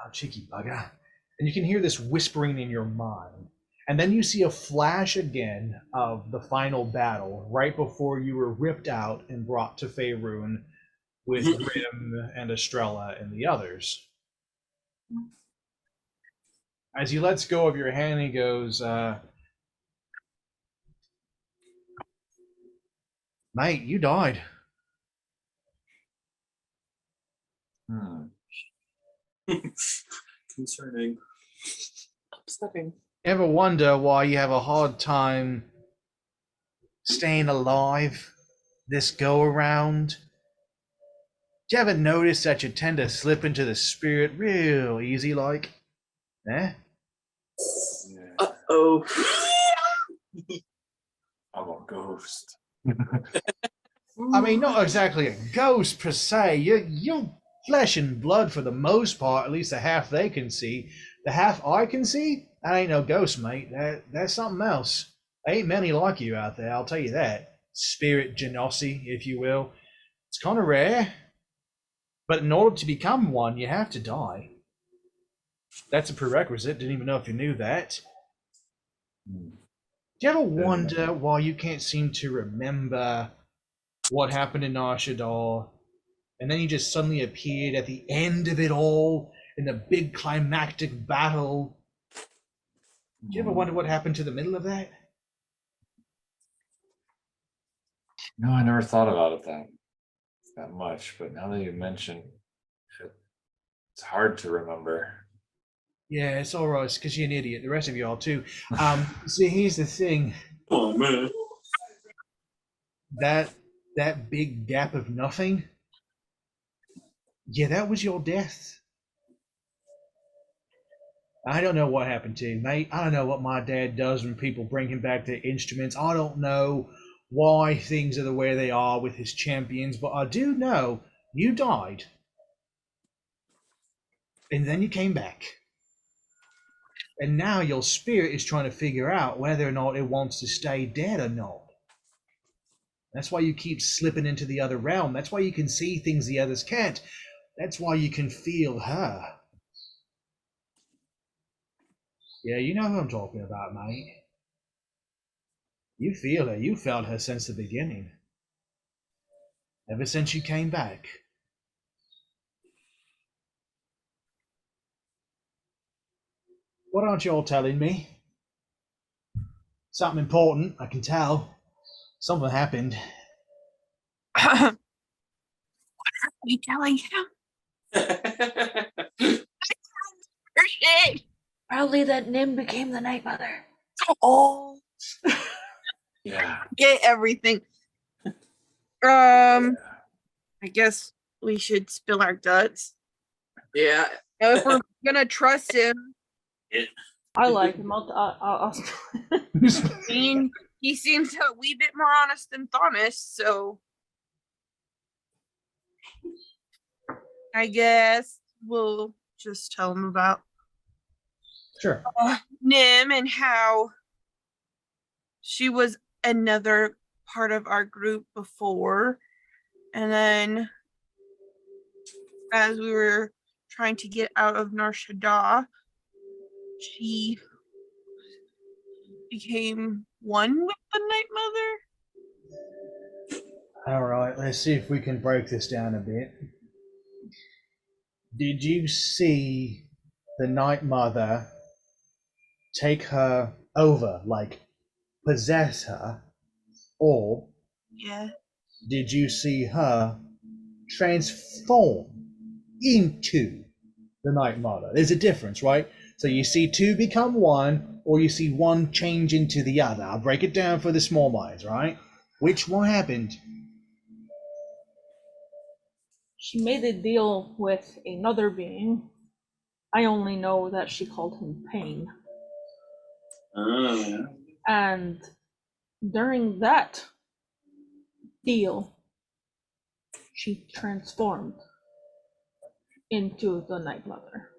S1: Oh, cheeky bugger." And you can hear this whispering in your mind. And then you see a flash again of the final battle right before you were ripped out and brought to Faerun with Grim and Estrella and the others. As he lets go of your hand, he goes, "Mate, you died."
S5: Concerning.
S6: Upsetting.
S1: Ever wonder why you have a hard time staying alive this go around? Do you ever notice that you tend to slip into the spirit real easy like? Eh?
S4: Yeah,
S6: Uh-oh.
S4: I'm a ghost.
S1: I mean, not exactly a ghost per se. You're flesh and blood for the most part, at least the half they can see. The half I can see, that ain't no ghost, mate. That's something else. There ain't many like you out there, I'll tell you that. Spirit genasi, if you will. It's kind of rare. But in order to become one, you have to die. That's a prerequisite. Didn't even know if you knew that. Do you ever wonder why you can't seem to remember what happened in Arshadal, and then you just suddenly appeared at the end of it all in the big climactic battle? Do you ever wonder what happened to the middle of that?
S4: No, I never thought about it that much, but now that you mention it, it's hard to remember.
S1: Yeah, it's all right. It's because you're an idiot. The rest of you are too. See, here's the thing.
S5: Oh man.
S1: That big gap of nothing. Yeah, that was your death. I don't know what happened to him, mate. I don't know what my dad does when people bring him back to instruments. I don't know why things are the way they are with his champions, but I do know you died. And then you came back. And now your spirit is trying to figure out whether or not it wants to stay dead or not. That's why you keep slipping into the other realm. That's why you can see things the others can't. That's why you can feel her. Yeah, you know who I'm talking about, mate. You feel her. You felt her since the beginning. Ever since you came back. What aren't you all telling me? Something important, I can tell. Something happened.
S3: What are we telling him? For shit.
S2: Probably that Nim became the Night Mother.
S3: Oh,
S4: Yeah.
S3: get everything. I guess we should spill our guts.
S5: Yeah.
S3: Now, if we're gonna trust him,
S2: I like him. I'll
S3: I mean, he seems a wee bit more honest than Thomas, so I guess we'll just tell him about
S1: Sure.
S3: Nim and how she was another part of our group before. And then as we were trying to get out of Nar Shaddaa, she became one with the Night Mother.
S1: All right, let's see if we can break this down a bit. Did you see the Night Mother take her over, like possess her, or
S3: Yeah.
S1: did you see her transform into the Night Mother? There's a difference, right? So you see two become one, or you see one change into the other. I'll break it down for the small minds, right? Which one happened?
S2: She made a deal with another being. I only know that she called him Pain.
S5: Oh,
S2: And during that deal, she transformed into the Night Mother.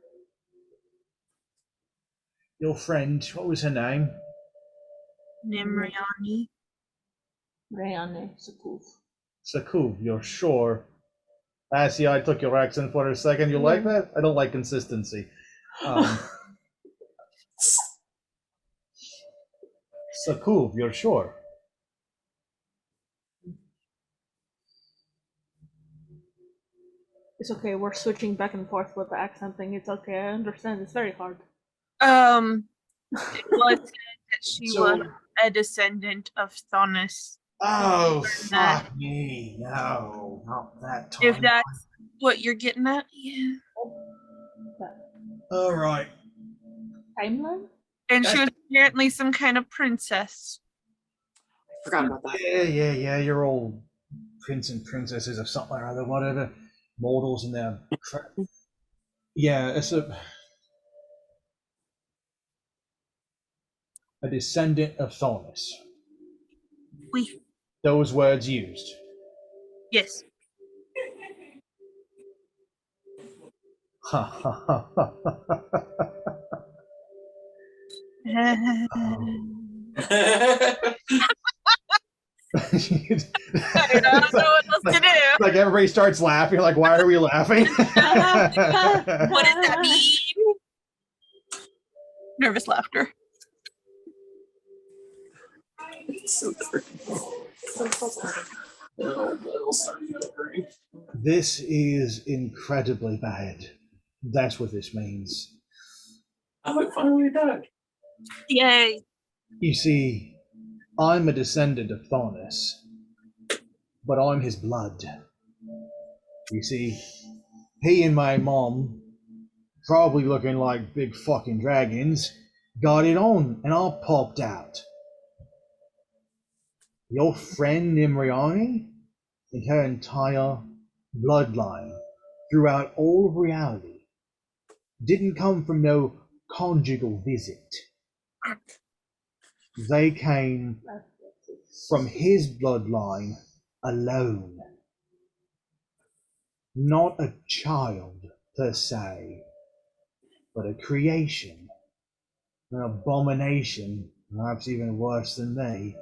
S1: Your friend, what was her name?
S3: Nimriani.
S2: Rayane Sakuf.
S1: Saku, you're sure? I see, I took your accent for a second. You like that? I don't like consistency. Saku, you're sure?
S2: It's okay, we're switching back and forth with the accent thing. It's okay, I understand. It's very hard.
S3: It was said that she
S1: So-
S3: was a descendant of Thonis.
S1: Oh, fuck me. No, not that time.
S3: If that's what you're getting at, yeah.
S1: All right.
S2: Timeline?
S3: And she was apparently some kind of princess.
S6: Forgot about that.
S1: Yeah. You're all prince and princesses of something or other, whatever. Mortals and their. Yeah, it's a descendant of Thonis.
S3: We
S1: Those words used.
S3: yes.
S1: Ha ha ha ha ha.
S3: I don't know what else to do.
S1: Like everybody starts laughing. Like, why are we laughing?
S3: What does that mean? Nervous laughter.
S5: it's so freaking. Oh, that'll start covering.
S1: This is incredibly bad. That's what this means.
S5: Oh, it finally died.
S3: Yay.
S1: You see, I'm a descendant of Thonis, but I'm his blood. You see, he and my mom, probably looking like big fucking dragons, got it on, and I popped out. Your friend Nimriani and her entire bloodline throughout all of reality didn't come from no conjugal visit. They came from his bloodline alone. Not a child per se, but a creation, an abomination, perhaps even worse than they.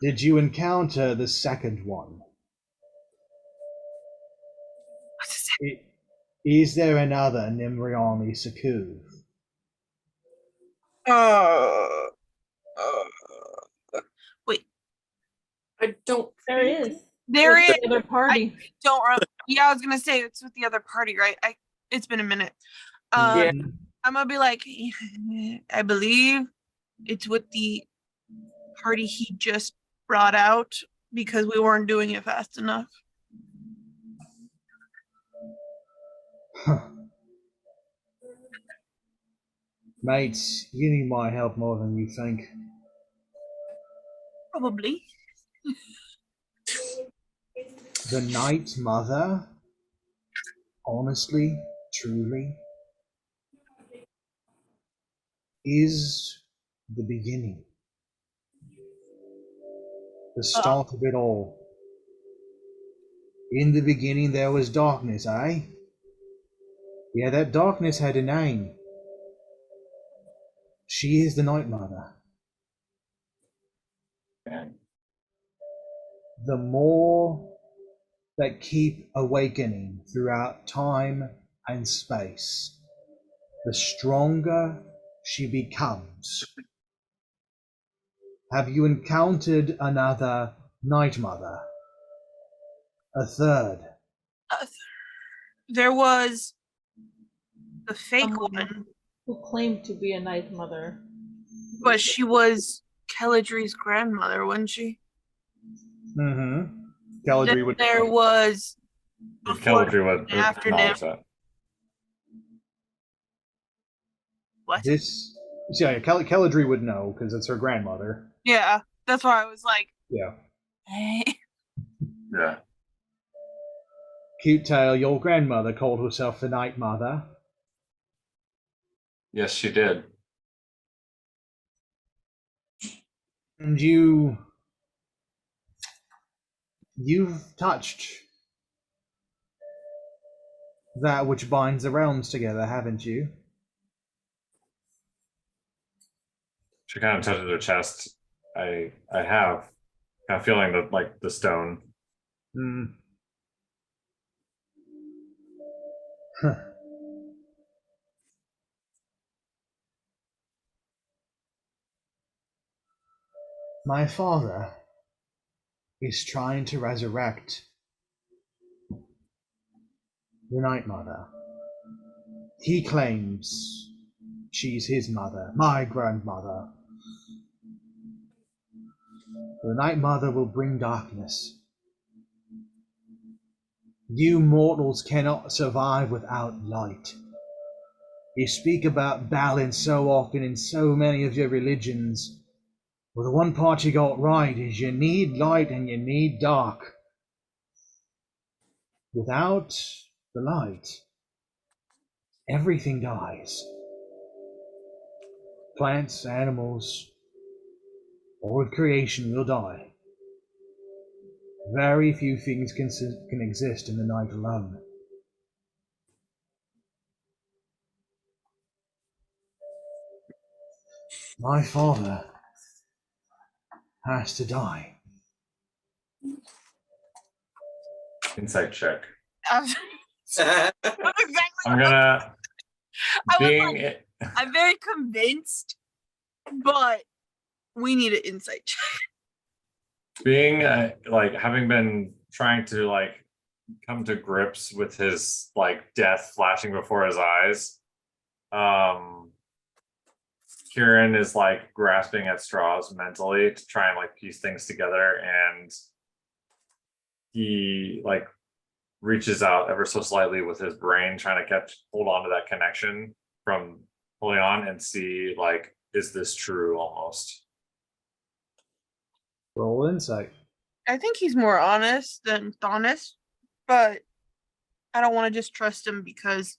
S1: Did you encounter the second one? Is there another Nimriani Sakuv?
S3: Wait.
S6: I don't.
S2: There is.
S3: There
S2: With
S3: is.
S2: the other party.
S3: Don't. Yeah, I was gonna say it's with the other party, right? It's been a minute.
S6: Yeah.
S3: I'm gonna be like, I believe it's with the party he just brought out because we weren't doing it fast enough.
S1: Mates, you need my help more than you think.
S3: Probably.
S1: The Night Mother, honestly, truly, is the beginning. The start of it all. In the beginning there was darkness, eh? Yeah, that darkness had a name. She is the Night Mother.
S4: And
S1: The more that keep awakening throughout time and space, the stronger she becomes. Have you encountered another Night Mother? A third?
S3: There was the fake
S2: Someone
S3: one,
S2: who claimed to be a Night Mother.
S3: but she was Keladri's grandmother, wasn't she?
S1: Mm-hmm.
S3: Then
S1: Galadriel would.
S3: there was before
S4: Keladri would
S3: after
S4: acknowledge that.
S3: what?
S1: This. Yeah, Galadriel would know because it's her grandmother.
S3: Yeah, that's why I was like,
S1: Yeah.
S3: hey.
S4: Yeah.
S1: Cute Tale, your grandmother called herself the Night Mother.
S4: Yes, she did.
S1: And you've touched that which binds the realms together, haven't you?
S4: She kind of touches her chest. I have kind of feeling that like the stone.
S1: Hmm. Huh. My father is trying to resurrect the Night Mother. He claims she's his mother, my grandmother. The Night Mother will bring darkness. You mortals cannot survive without light. You speak about balance so often in so many of your religions. Well, the one part you got right is you need light and you need dark. Without the light, everything dies. Plants, animals, all of creation will die. Very few things can exist in the night alone. My father has to die.
S4: Insight check.
S3: I was exactly
S4: I'm gonna
S3: I was
S4: being
S3: I'm very convinced, but we need an insight check.
S4: being like having been trying to like come to grips with his like death flashing before his eyes. Kieran is like grasping at straws mentally to try and like piece things together, and he like reaches out ever so slightly with his brain trying to hold on to that connection from holding on and see like, is this true almost.
S1: Roll insight.
S3: I think he's more honest than honest, but I don't want to just trust him because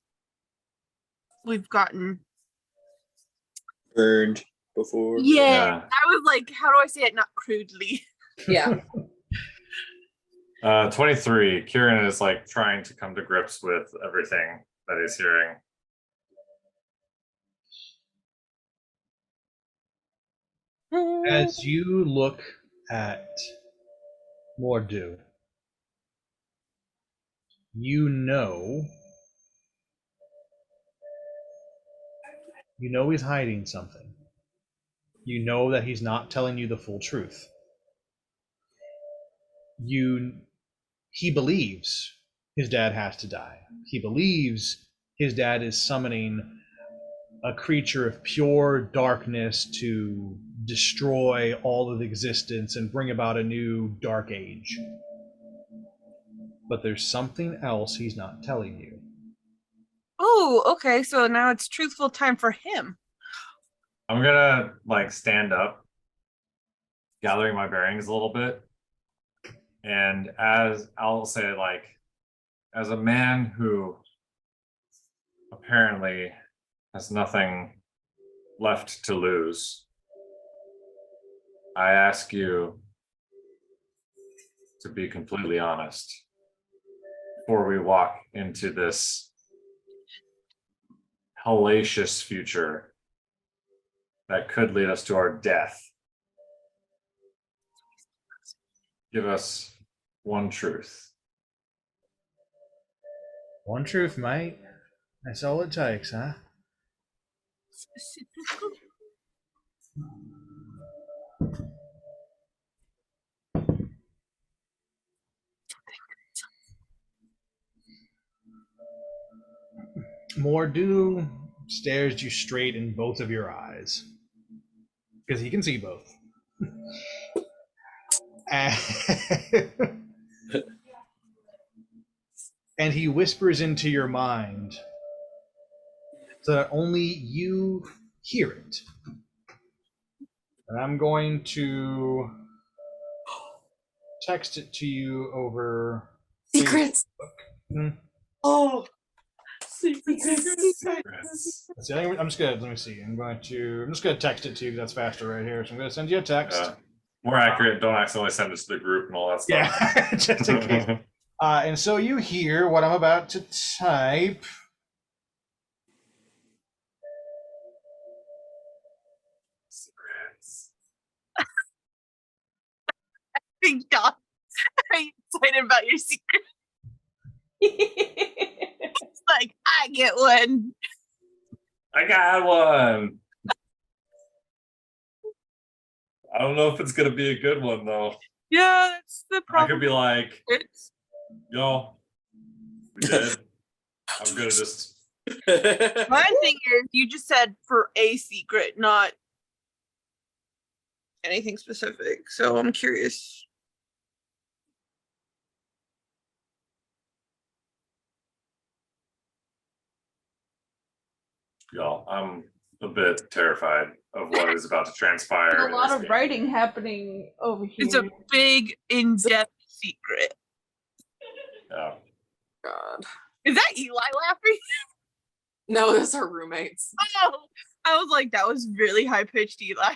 S3: we've gotten
S5: Burned before.
S3: Yeah. I was like, how do I say it not crudely?
S6: Yeah.
S4: 23. Kieran is like trying to come to grips with everything that he's hearing.
S1: As you look at Mordu, you know he's hiding something. You know that he's not telling you the full truth. He believes his dad has to die. He believes his dad is summoning a creature of pure darkness to destroy all of existence and bring about a new dark age. But there's something else he's not telling you.
S3: Oh, okay. So now it's truthful time for him.
S4: I'm gonna like stand up, gathering my bearings a little bit. And as I'll say, like, as a man who apparently has nothing left to lose, I ask you to be completely honest before we walk into this hellacious future that could lead us to our death. Give us one truth.
S1: One truth, mate. That's all it takes, huh? Mordu stares you straight in both of your eyes. Because he can see both. And he whispers into your mind so that only you hear it. And I'm going to text it to you over
S6: Secrets.
S1: Facebook.
S6: Oh.
S4: Secrets.
S1: Let's see, I'm just gonna let me see. I'm just gonna text it to you. That's faster right here. So I'm gonna send you a text.
S4: More accurate. Don't accidentally send it to the group and all that stuff.
S1: Yeah, just in case. And so you hear what I'm about to type.
S4: Secrets.
S3: Big dog. Are you excited about your secret? It's like, I get one.
S4: I got one. I don't know if it's gonna be a good one though.
S3: Yeah, that's the
S4: I
S3: problem.
S4: could be like,
S3: It's
S4: yo, we did. I'm gonna just.
S3: my thing is, you just said for a secret, not anything specific. So I'm curious.
S4: Y'all, I'm a bit terrified of what is about to transpire.
S2: There's a
S4: in
S2: lot
S4: this
S2: of
S4: game.
S2: writing happening over here.
S3: It's a big, in-depth secret.
S4: Yeah.
S6: God.
S3: Is that Eli laughing?
S6: No, that's our roommates.
S3: Oh, I was like, that was really high-pitched, Eli.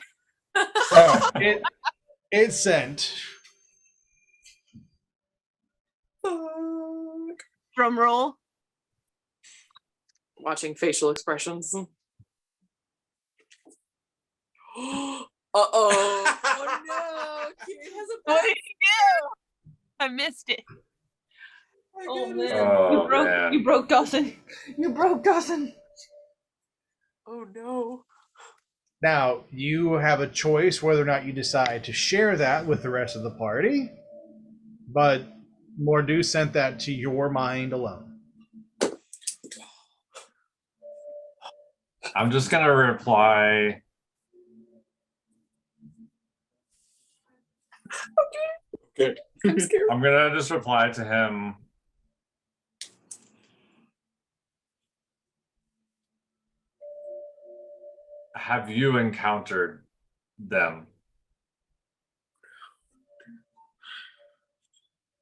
S1: Oh, it's sent.
S3: Drum roll.
S6: Watching facial expressions. Uh-oh. Oh no. Kid has a
S3: What did you do? I missed it.
S2: Oh man,
S4: Oh, man.
S2: you broke Dawson. You broke Dawson.
S6: Oh no.
S1: Now, you have a choice whether or not you decide to share that with the rest of the party, but Mordu sent that to your mind alone.
S4: I'm just gonna reply.
S6: Okay. I'm scared.
S4: I'm gonna just reply to him. Have you encountered them?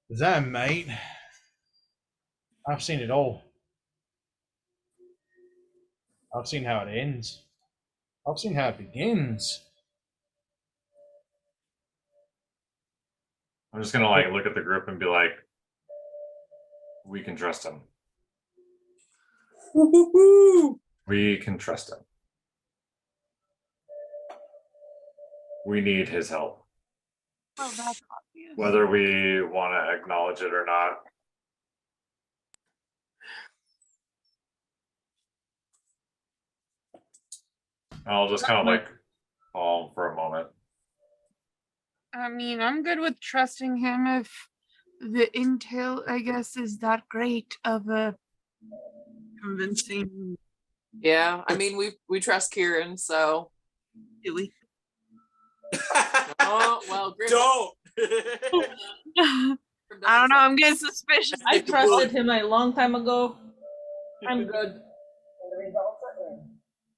S1: Them, mate. I've seen it all. I've seen how it ends. I've seen how it begins.
S4: I'm just gonna like look at the group and be like, we can trust him. We can trust him. We need his help.
S3: Oh, that's obvious.
S4: Whether we want to acknowledge it or not. I'll just kind of like calm for a moment.
S3: I mean, I'm good with trusting him if the intel, I guess, is that great of a convincing.
S6: Yeah, I mean we trust Kieran, so
S3: Do we?
S6: oh well Grim,
S5: Don't.
S3: I don't know. I'm getting suspicious.
S2: I trusted him a long time ago. I'm good.
S3: I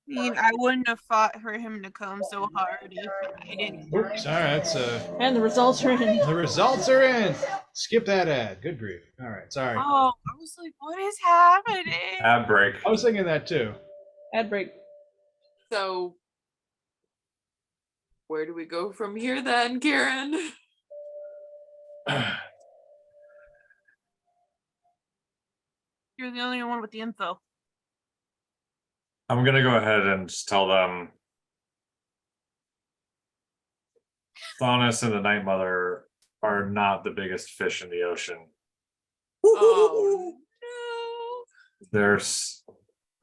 S3: mean, I wouldn't have fought for him to come so hard if I didn't.
S1: Oops, all right. So
S2: And the results are in.
S1: the results are in. Skip that ad. Good grief. All right, sorry.
S3: Oh, I was like, what is happening?
S4: Ad break.
S1: I was thinking that too.
S2: Ad break.
S6: So, where do we go from here then, Karen?
S3: You're the only one with the info.
S4: I'm gonna go ahead and just tell them Thanos and the Night Mother are not the biggest fish in the ocean.
S6: Oh no.
S4: There's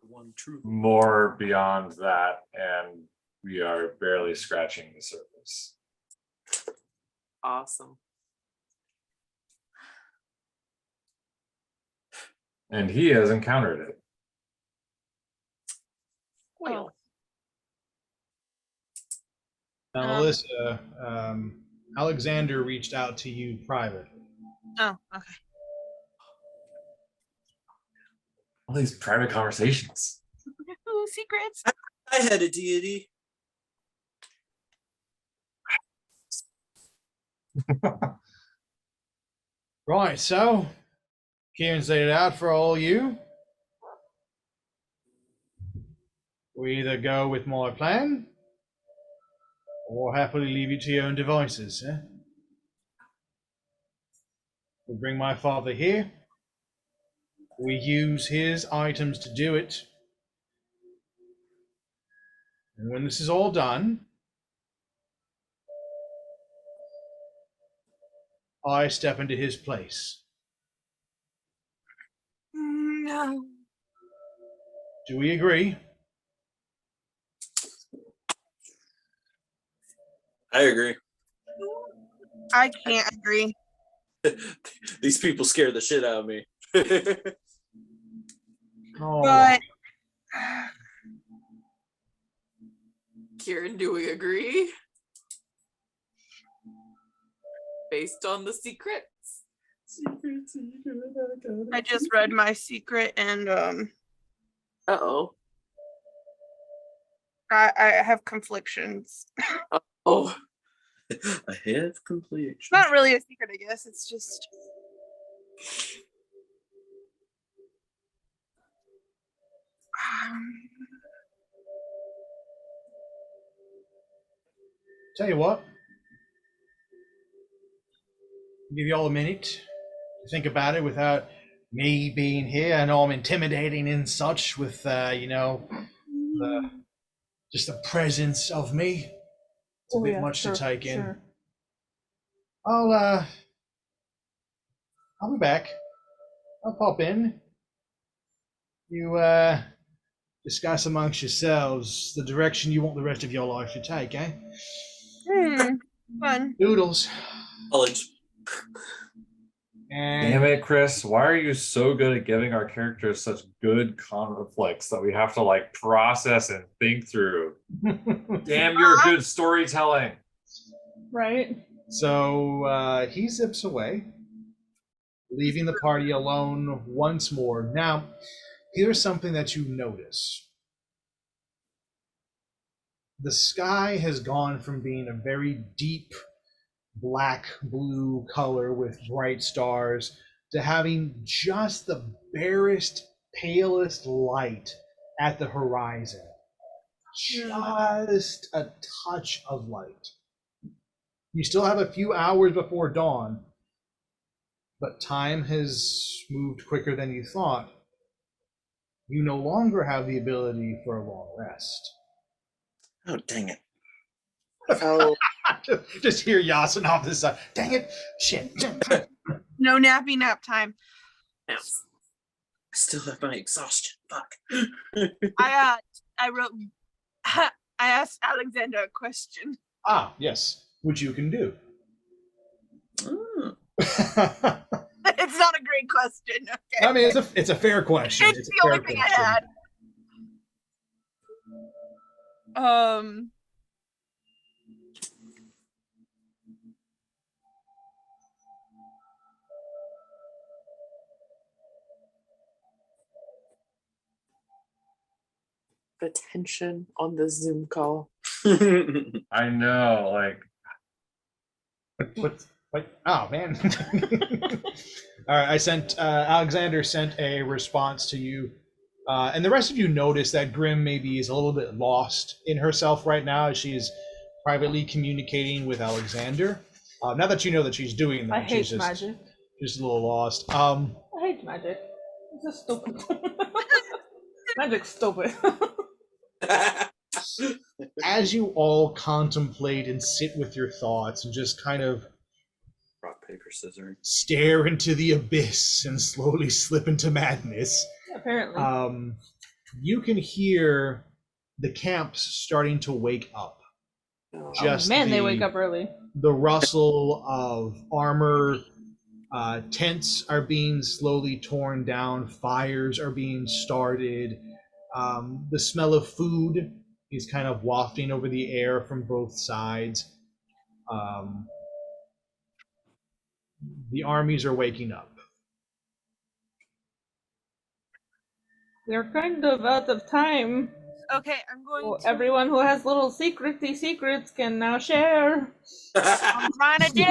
S5: One true.
S4: more beyond that, and we are barely scratching the surface.
S6: Awesome.
S4: And he has encountered it.
S6: Well,
S1: Now, Melissa, Alexander reached out to you private.
S3: Oh, okay.
S4: All these private conversations.
S3: Ooh, secrets.
S5: I had a deity.
S1: Right, so Kieran's laid it out for all you. We either go with my plan or happily leave you to your own devices. Eh? We bring my father here. We use his items to do it. And when this is all done, I step into his place.
S3: No.
S1: Do we agree?
S5: I agree.
S3: I can't agree.
S5: These people scare the shit out of me.
S1: Oh,
S3: But
S6: Kieran, do we agree? Based on the secrets.
S3: I just read my secret and
S6: Uh-oh.
S3: I have conflictions.
S6: Oh.
S5: I have completion.
S3: It's not really a secret, I guess. It's just
S1: tell you what. I'll give you all a minute to think about it without me being here. I know I'm intimidating and such with, just the presence of me. It's a bit much to take in.
S2: Sure.
S1: I'll be back. I'll pop in. You discuss amongst yourselves the direction you want the rest of your life to take, eh?
S3: fun.
S1: Doodles.
S5: College.
S1: And
S4: Damn it, Chris. Why are you so good at giving our characters such good conflicts that we have to like process and think through? Damn your good storytelling.
S2: Right?
S1: So he zips away, leaving the party alone once more. Now, here's something that you notice. The sky has gone from being a very deep black blue color with bright stars to having just the barest, palest light at the horizon. Just a touch of light. You still have a few hours before dawn, but time has moved quicker than you thought. You no longer have the ability for a long rest.
S5: Oh, dang it. How
S1: Just hear Yasin off the side. Dang it! Shit!
S3: No nappy nap time.
S5: I still have my exhaustion. Fuck.
S3: I wrote I asked Alexander a question.
S1: Ah, yes, which you can do.
S5: Oh.
S3: It's not a great question. Okay.
S1: I mean, it's a fair question.
S3: It's
S1: It's a
S3: the
S1: fair
S3: only thing
S1: question.
S3: I had.
S6: The tension on the Zoom call.
S4: I know, like
S1: What? Oh man! All right, I sent Alexander sent a response to you, and the rest of you notice that Grim maybe is a little bit lost in herself right now as she is privately communicating with Alexander. Now that you know that she's doing that,
S2: I hate
S1: she's
S2: magic.
S1: just a little lost.
S2: I hate magic. It's just stupid. Magic's stupid.
S1: As you all contemplate and sit with your thoughts and just kind of
S5: Rock, paper, scissors.
S1: stare into the abyss and slowly slip into madness,
S2: Apparently.
S1: you can hear the camps starting to wake up. Just
S2: Man, they wake up early.
S1: The rustle of armor, tents are being slowly torn down, fires are being started. The smell of food is kind of wafting over the air from both sides. The armies are waking up.
S2: We're kind of out of time.
S3: Okay, I'm going
S2: So
S3: to.
S2: everyone who has little secrety secrets can now share.
S3: I'm trying to do.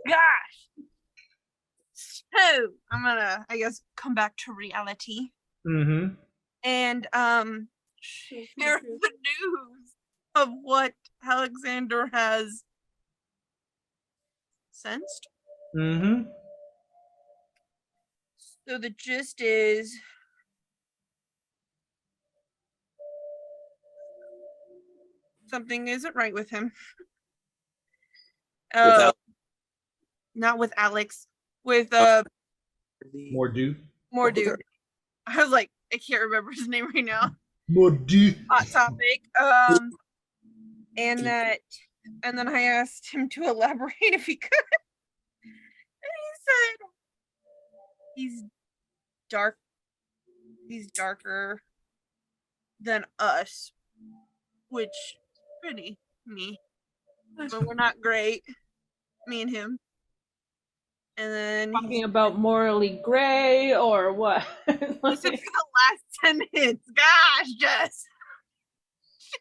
S3: Gosh. So I'm gonna, I guess, come back to reality
S1: Mm-hmm.
S3: and share the news of what Alexander has sensed.
S1: Mm-hmm.
S3: So the gist is something isn't right with him.
S5: Without
S3: Not with Alex, with
S1: Mordu.
S3: Mordu. I was like, I can't remember his name right now.
S1: Mordu.
S3: Hot topic. And then I asked him to elaborate if he could. And he said he's dark. He's darker than us, which is pretty me. But we're not great, me and him. And then
S2: Talking about morally gray or what?
S3: listen for the last sentence. Gosh, Jess.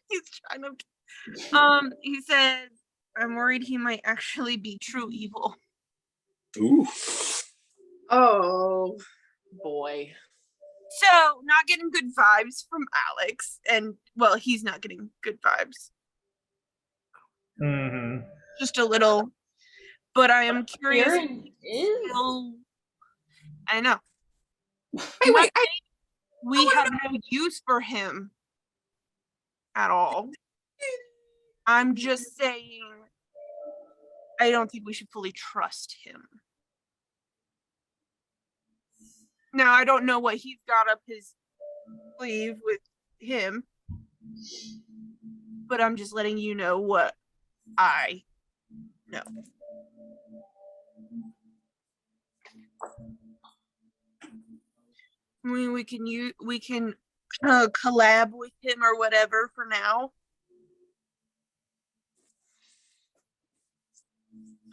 S3: He's trying to. He says, "I'm worried he might actually be true evil."
S5: Ooh.
S6: Oh boy.
S3: So, not getting good vibes from Alex, and well, he's not getting good vibes.
S1: Mm-hmm.
S3: Just a little. But I am curious.
S2: Aaron is.
S3: I know.
S6: Hey, wait,
S3: We have no use for him at all. I'm just saying, I don't think we should fully trust him. Now, I don't know what he's got up his sleeve with him, but I'm just letting you know what I know. I mean, we can collab with him or whatever for now.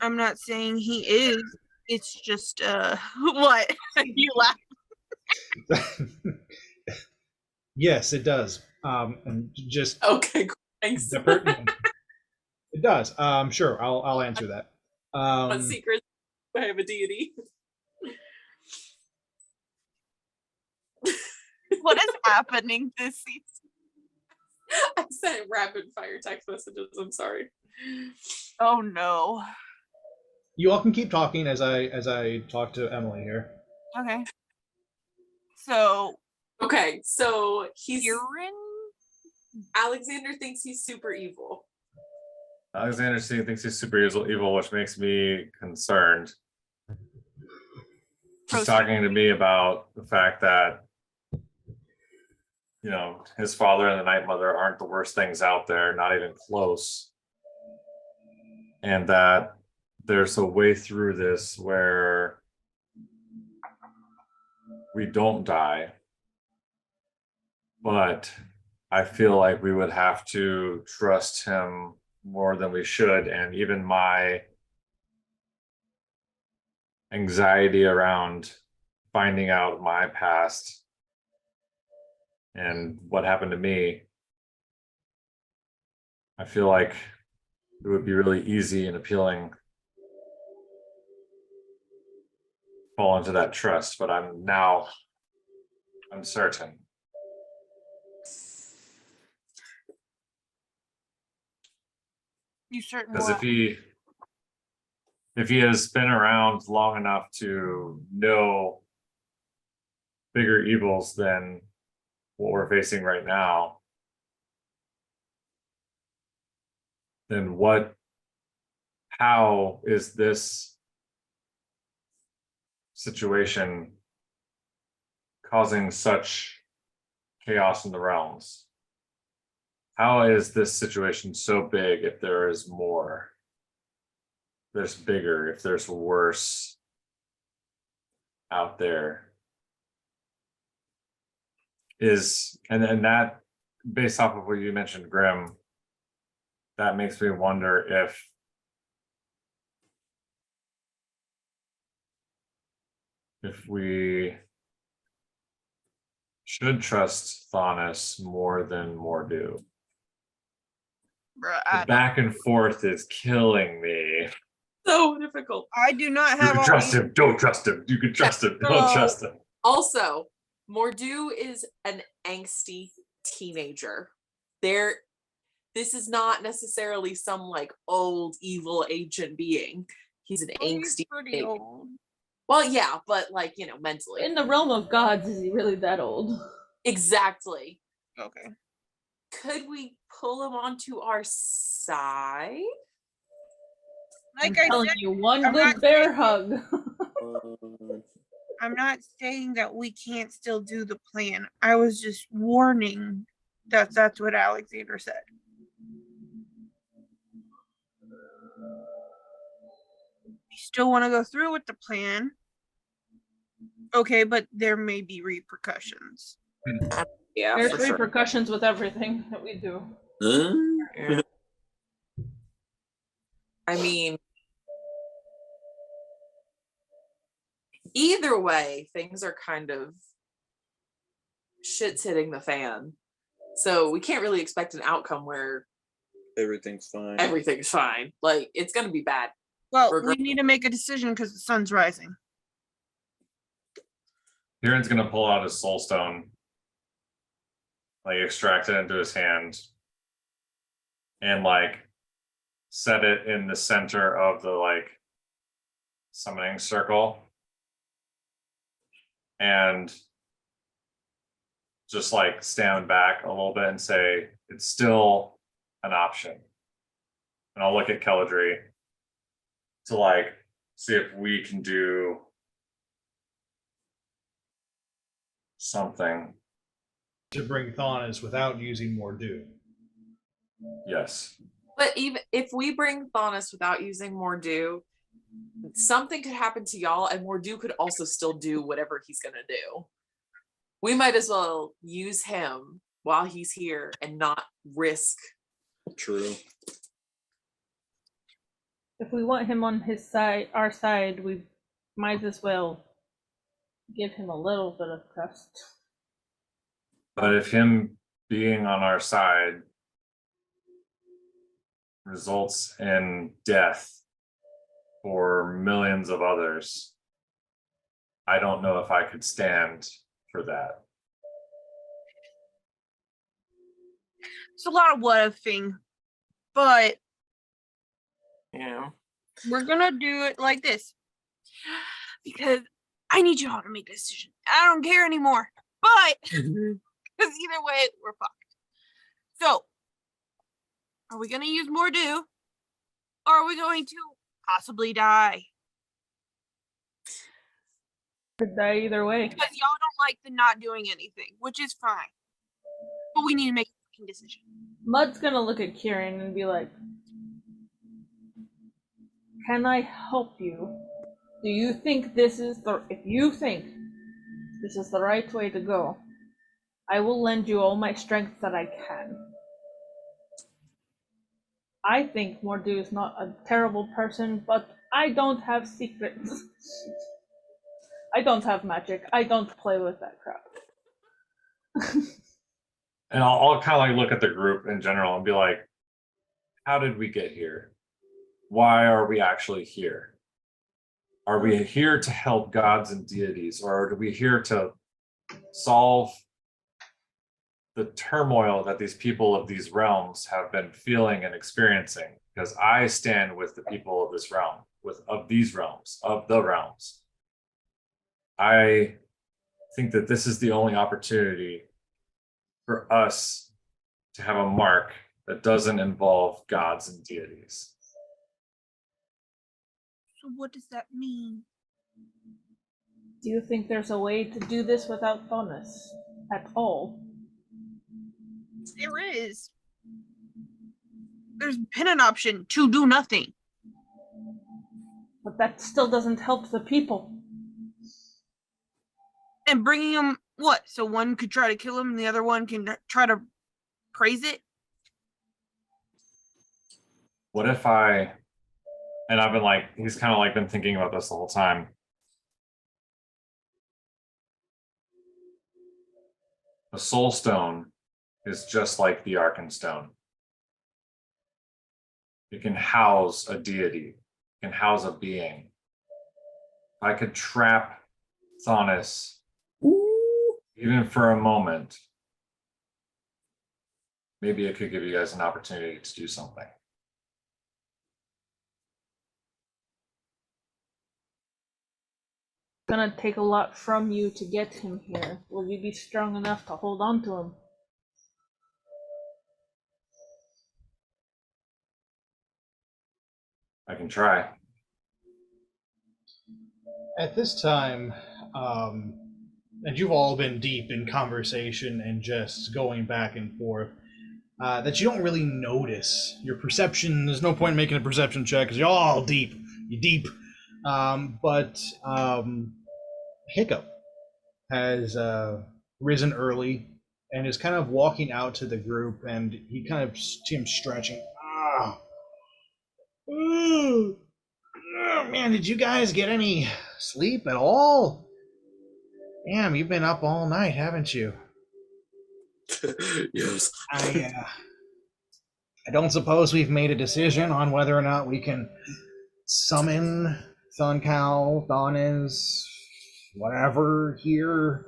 S3: I'm not saying he is. It's just what you laugh.
S1: Yes, it does. And just
S6: okay, cool, thanks.
S1: it does. Sure, I'll answer that.
S6: What secret? I have a deity.
S3: What is happening this season?
S6: I sent rapid fire text messages. I'm sorry.
S3: Oh no.
S1: You all can keep talking as I talk to Emily here.
S3: Okay. So
S6: Okay, so he's
S3: Kieran?
S6: Alexander thinks he's super evil.
S4: Alexander thinks he's super evil, which makes me concerned. He's talking to me about the fact that, you know, his father and the Night Mother aren't the worst things out there, not even close. And that there's a way through this where we don't die. But I feel like we would have to trust him more than we should. And even my anxiety around finding out my past and what happened to me, I feel like it would be really easy and appealing to fall into that trust, but I'm now uncertain.
S3: You certain
S4: Because
S3: what?
S4: if he has been around long enough to know bigger evils than what we're facing right now, then how is this situation causing such chaos in the realms? How is this situation so big if there is more? There's bigger, if there's worse out there. And that, based off of what you mentioned, Grim, that makes me wonder if we should trust Thanos more than Mordu.
S3: Bruh,
S4: The back and forth is killing me.
S6: So difficult.
S3: I do not
S4: You
S3: have
S4: can
S3: all
S4: trust
S3: the-
S4: him. Don't trust him. You can trust him. Don't
S3: No.
S4: trust him.
S6: Also, Mordu is an angsty teenager. This is not necessarily some like old evil ancient being. He's an
S3: Oh, he's
S6: angsty.
S3: pretty
S6: baby.
S3: old.
S6: Well, yeah, but like, mentally.
S2: In the realm of gods, is he really that old?
S6: Exactly.
S3: Okay.
S6: Could we pull him onto our side?
S3: Like
S2: I'm
S3: I
S2: telling
S3: said,
S2: you, one
S3: I'm
S2: good
S3: not
S2: bear
S3: saying-
S2: hug.
S3: I'm not saying that we can't still do the plan. I was just warning that that's what Alexander said. You still want to go through with the plan? Okay, but there may be repercussions.
S6: Yeah,
S2: There's
S6: for sure.
S2: repercussions with everything that we do.
S6: Yeah. I mean, either way, things are kind of shit's hitting the fan. So we can't really expect an outcome where
S5: Everything's fine.
S6: everything's fine. Like, it's going to be bad.
S3: Well,
S6: Regret-
S3: we need to make a decision because the sun's rising.
S4: Kieran's gonna pull out his soul stone, like extract it into his hand, and like set it in the center of the like summoning circle, and just like stand back a little bit and say it's still an option. And I'll look at Keldry to like see if we can do something.
S1: To bring Thanos without using Mordu.
S4: Yes.
S6: But even if we bring Thanos without using Mordu, something could happen to y'all, and Mordu could also still do whatever he's going to do. We might as well use him while he's here and not risk.
S5: True.
S2: If we want him on his side, our side, we might as well give him a little bit of trust.
S4: But if him being on our side results in death for millions of others, I don't know if I could stand for that.
S3: It's a lot of what if thing, but
S6: Yeah.
S3: we're gonna do it like this because I need you all to make a decision. I don't care anymore, but because either way we're fucked. So, are we gonna use Mordu, or are we going to possibly die?
S2: Could die either way.
S3: Because y'all don't like the not doing anything, which is fine, but we need to make a fucking decision.
S2: Mud's gonna look at Kieran and be like, "Can I help you? Do you think this is if you think this is the right way to go, I will lend you all my strength that I can. I think Mordu is not a terrible person, but I don't have secrets. I don't have magic. I don't play with that crap."
S4: And I'll kind of like look at the group in general and be like, how did we get here? Why are we actually here? Are we here to help gods and deities, or are we here to solve the turmoil that these people of these realms have been feeling and experiencing? Because I stand with the people of this realm, of these realms, of the realms. I think that this is the only opportunity for us to have a mark that doesn't involve gods and deities.
S3: So what does that mean?
S2: Do you think there's a way to do this without bonus at all?
S3: There is. There's been an option to do nothing.
S2: But that still doesn't help the people.
S3: And bringing them, what? So one could try to kill him and the other one can try to praise it?
S4: What if and I've been like, he's kind of like been thinking about this the whole time. The soul stone is just like the Arkenstone. It can house a deity, it can house a being. If I could trap Thonis, even for a moment, maybe it could give you guys an opportunity to do something.
S2: It's gonna take a lot from you to get him here. Will you be strong enough to hold on to him?
S4: I can try.
S1: At this time, and you've all been deep in conversation and just going back and forth, that you don't really notice. Your perception, there's no point in making a perception check because you're all deep. You're deep. But Hiccup has risen early and is kind of walking out to the group, and he kind of see him stretching. Ooh. Oh, man, did you guys get any sleep at all? Damn, you've been up all night, haven't you?
S5: Yes.
S1: I don't suppose we've made a decision on whether or not we can summon Thuncal, Donis, whatever here.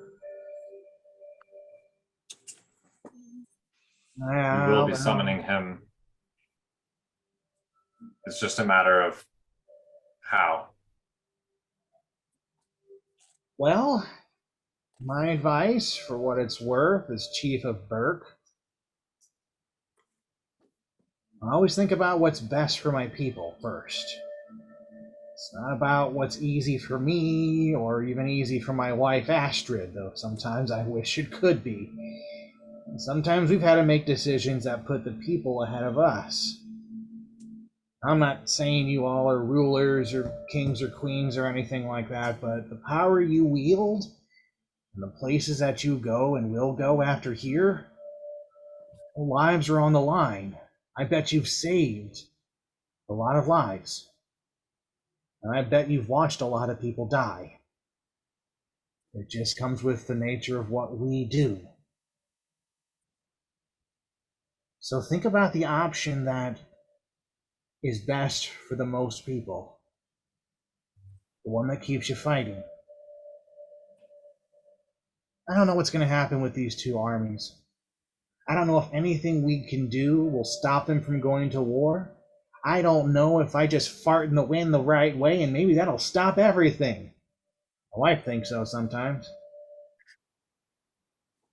S4: We will be summoning him. It's just a matter of how.
S1: Well, my advice, for what it's worth, as Chief of Burke, I always think about what's best for my people first. It's not about what's easy for me or even easy for my wife Astrid, though sometimes I wish it could be. And sometimes we've had to make decisions that put the people ahead of us. I'm not saying you all are rulers or kings or queens or anything like that, but the power you wield and the places that you go and will go after here, lives are on the line. I bet you've saved a lot of lives. And I bet you've watched a lot of people die. It just comes with the nature of what we do. So think about the option that is best for the most people. The one that keeps you fighting. I don't know what's going to happen with these two armies. I don't know if anything we can do will stop them from going to war. I don't know if I just fart in the wind the right way and maybe that'll stop everything. My wife thinks so sometimes.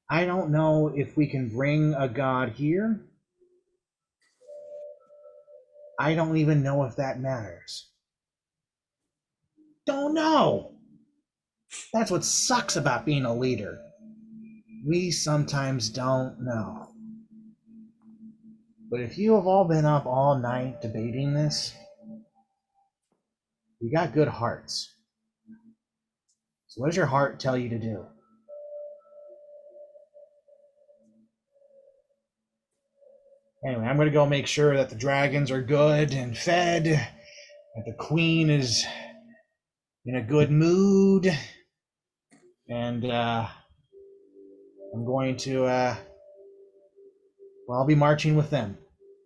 S1: I don't know if we can bring a god here. I don't even know if that matters. Don't know. That's what sucks about being a leader. We sometimes don't know. But if you have all been up all night debating this, you got good hearts. So what does your heart tell you to do? Anyway, I'm going to go make sure that the dragons are good and fed, that the queen is in a good mood, and I'm going to Well, I'll be marching with them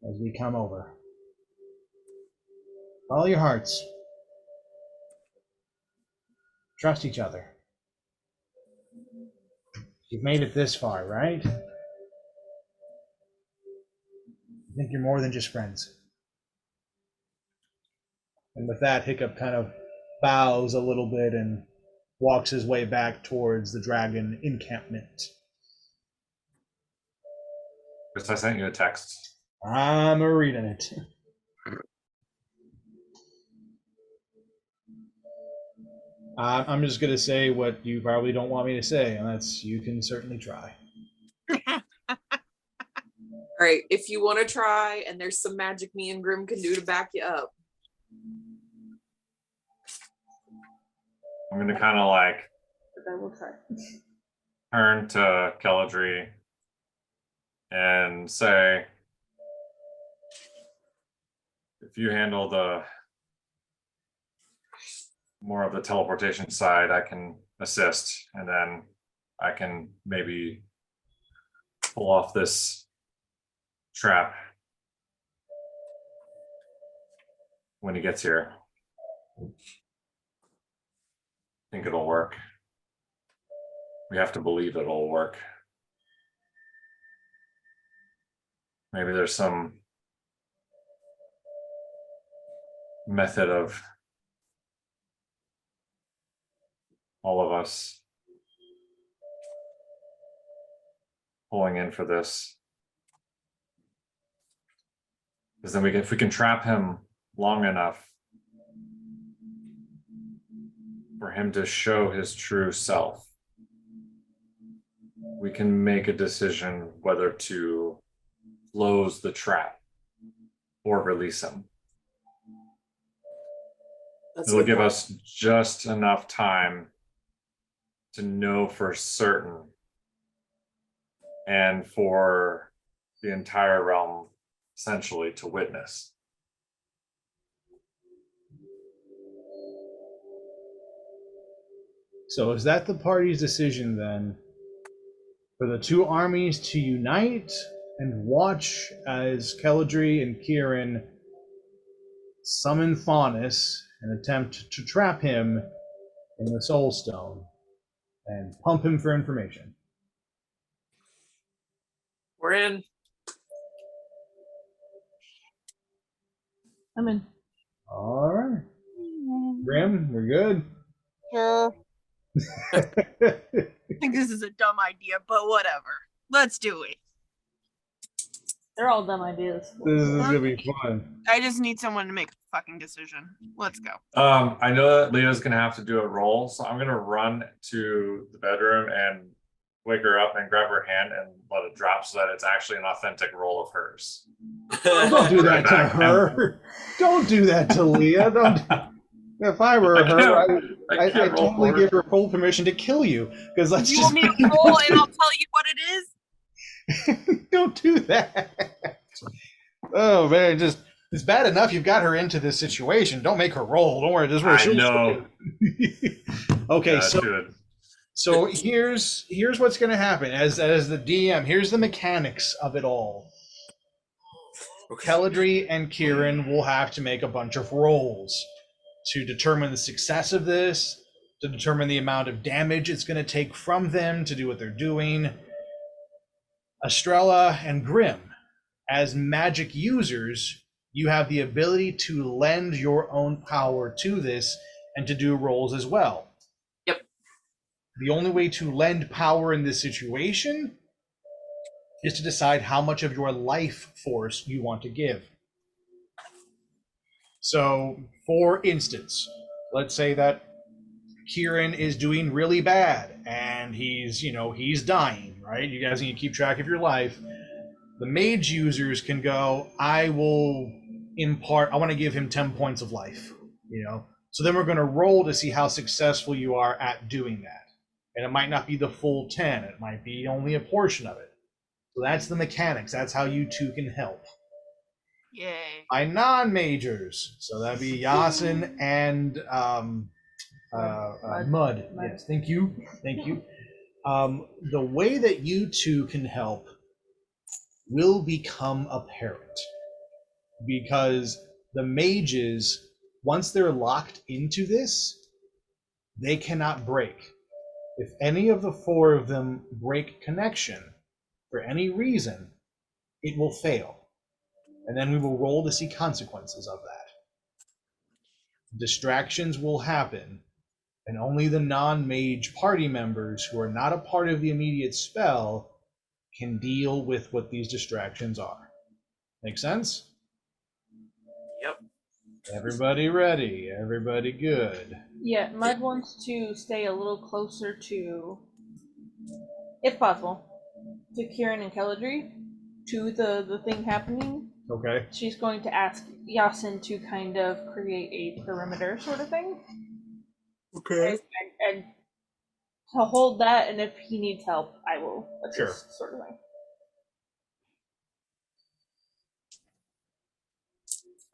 S1: as we come over. Follow your hearts. Trust each other. You've made it this far, right? I think you're more than just friends. And with that, Hiccup kind of bows a little bit and walks his way back towards the dragon encampment.
S4: Chris, I sent you a text.
S1: I'm reading it. I'm just going to say what you probably don't want me to say, and that's you can certainly try.
S6: All right, if you want to try, and there's some magic me and Grim can do to back you up.
S4: I'm going to kind of like
S2: But I will try.
S4: turn to Keldry and say, if you handle the more of the teleportation side, I can assist, and then I can maybe pull off this trap when he gets here. I think it'll work. We have to believe it'll work. Maybe there's some method of all of us pulling in for this. Because then if we can trap him long enough for him to show his true self, we can make a decision whether to close the or release him. It'll give us just enough time to know for certain, and for the entire realm essentially to witness.
S1: So is that the party's decision then, for the two armies to unite and watch as Keldry and Kieran summon Faunus and attempt to trap him in the Soul Stone and pump him for information?
S6: We're in.
S2: I'm in.
S1: All right. Grim, we're good?
S3: Sure. I think this is a dumb idea, but whatever. Let's do it.
S2: They're all dumb ideas.
S1: This is going to be fun.
S3: I just need someone to make a fucking decision. Let's go.
S4: I know that Leah's gonna have to do a roll, so I'm gonna run to the bedroom and wake her up and grab her hand and let it drop so that it's actually an authentic roll of hers.
S1: Don't do that to her. Don't do that to Leah. Don't. If I were her, I totally give her full permission to kill you. Because let's
S3: You
S1: just.
S3: want me to roll and I'll tell you what it is?
S1: Don't do that. Oh man, just it's bad enough you've got her into this situation. Don't make her roll. Don't worry. Just
S4: I know.
S1: Okay,
S4: Yeah,
S1: so here's what's going to happen as the DM. Here's the mechanics of it all. Keldry and Kieran will have to make a bunch of rolls to determine the success of this, to determine the amount of damage it's going to take from them to do what they're doing. Estrella and Grim, as magic users, you have the ability to lend your own power to this and to do rolls as well.
S6: Yep.
S1: The only way to lend power in this situation is to decide how much of your life force you want to give. So, for instance, let's say that Kieran is doing really bad and he's dying, right? You guys need to keep track of your life. The mage users can go, I want to give him 10 points of life, So then we're going to roll to see how successful you are at doing that. And it might not be the full 10. It might be only a portion of it. So that's the mechanics. That's how you two can help.
S3: Yay.
S1: By non-majors. So that'd be Yasin and Mud. Yes, thank you. The way that you two can help will become apparent. Because the mages, once they're locked into this, they cannot break. If any of the four of them break connection for any reason, it will fail. And then we will roll to see consequences of that. Distractions will happen, and only the non-mage party members who are not a part of the immediate spell can deal with what these distractions are. Make sense?
S5: Yep.
S1: Everybody ready? Everybody good?
S2: Yeah, Mud wants to stay a little closer to, if possible, to Kieran and Keldry, to the thing happening.
S1: Okay.
S2: She's going to ask Yasin to kind of create a perimeter sort of thing.
S5: Okay.
S2: And to hold that, and if he needs help, I will assist,
S1: Sure.
S2: sort of thing.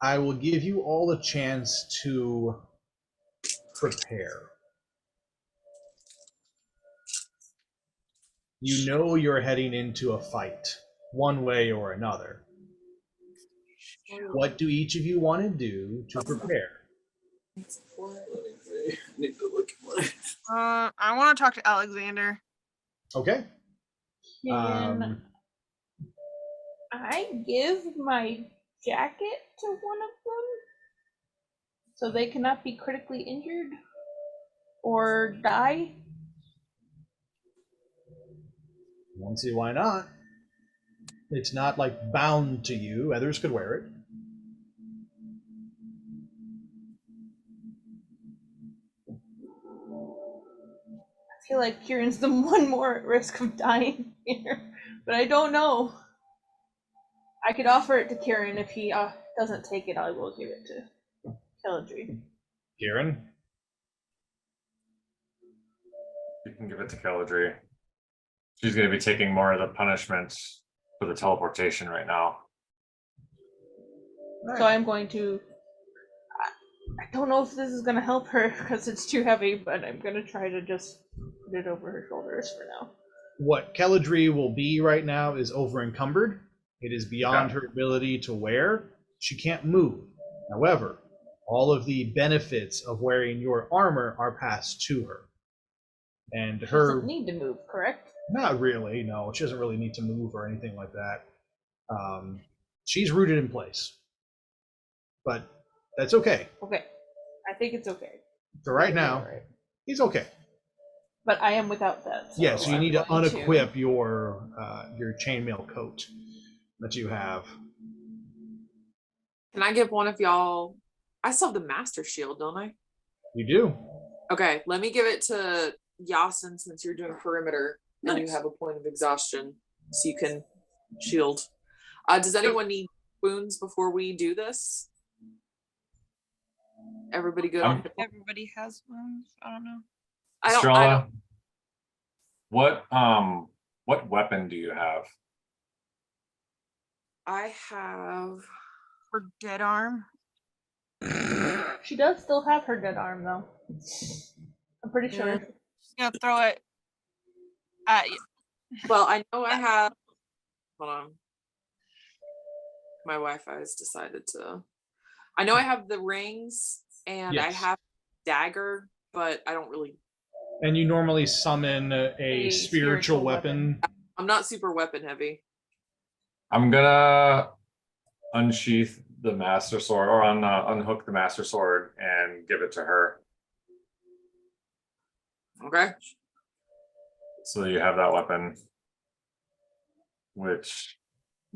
S1: I will give you all a chance to prepare. You know you're heading into a fight, one way or another. What do each of you want to do to prepare?
S5: I need to look at my.
S3: I want to talk to Alexander.
S1: Okay.
S2: Can I give my jacket to one of them so they cannot be critically injured or die?
S1: I don't see why not. It's not like bound to you. Others could wear it.
S2: I feel like Kieran's the one more at risk of dying here, but I don't know. I could offer it to Kieran. If he doesn't take it, I will give it to Keldry.
S1: Kieran?
S4: You can give it to Keldry. She's going to be taking more of the punishment for the teleportation right now.
S2: So I'm going to. I don't know if this is going to help her because it's too heavy, but I'm going to try to just put it over her shoulders for now.
S1: What Keldry will be right now is over encumbered. It is beyond her ability to wear. She can't move. However, all of the benefits of wearing your armor are passed to her. And
S2: She
S1: her
S2: doesn't need to move, correct?
S1: not really, no. She doesn't really need to move or anything like that. She's rooted in place. But that's okay.
S2: Okay. I think it's okay.
S1: For right now,
S2: Right.
S1: he's okay.
S2: But I am without that.
S1: Yeah, so you
S2: I'm
S1: need to
S2: going
S1: unequip your chainmail coat that you have.
S6: Can I give one of y'all? I still have the master shield, don't I?
S1: You do.
S6: Okay, let me give it to Yasin since you're doing perimeter and you have a point of exhaustion, so you can shield. Does anyone need wounds before we do this? Everybody good on?
S3: Everybody has wounds. I don't know.
S4: Estrella, what weapon do you have?
S6: I have.
S3: For dead arm.
S2: She does still have her dead arm, though. I'm pretty sure.
S3: Just gonna throw it at you.
S6: Well, I know I have. Hold on. My Wi-Fi has decided to. I know I have the rings and I
S1: Yes.
S6: have dagger, but I don't really.
S1: And you normally summon a spiritual weapon.
S6: I'm not super weapon heavy.
S4: I'm gonna unsheath the master sword, or unhook the master sword and give it to her.
S6: Okay.
S4: So you have that weapon, which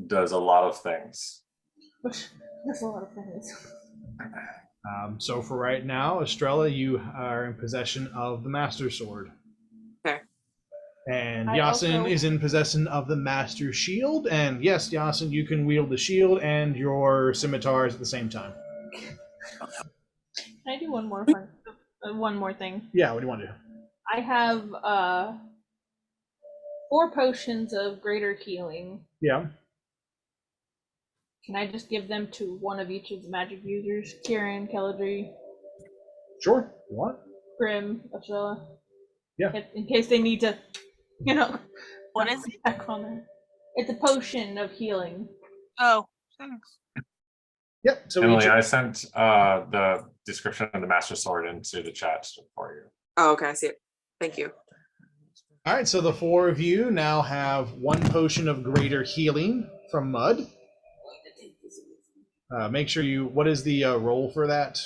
S4: does a lot of things.
S2: That's a lot of things.
S1: So for right now, Estrella, you are in possession of the Master Sword.
S6: Okay.
S1: And
S2: I
S1: Yasin
S2: also-
S1: is in possession of the Master Shield. And yes, Yasin, you can wield the shield and your scimitars at the same time.
S2: Can I do one more thing?
S1: Yeah, what do you want to do?
S2: I have 4 potions of greater healing.
S1: Yeah,
S2: Can I just give them to one of each of the magic users? Kieran, Keldry,
S1: sure. You want?
S2: Grim, Estrella?
S1: Yeah.
S2: In case they need to,
S3: What is it?
S2: back on there. It's a potion of healing.
S3: Oh, thanks.
S1: Yep. So
S4: Emily, I sent the description of the Master Sword into the chat for you.
S6: Oh, okay, I see it. Thank you.
S1: all right. So the four of you now have one potion of greater healing from Mud. Make sure you. What is the roll for that?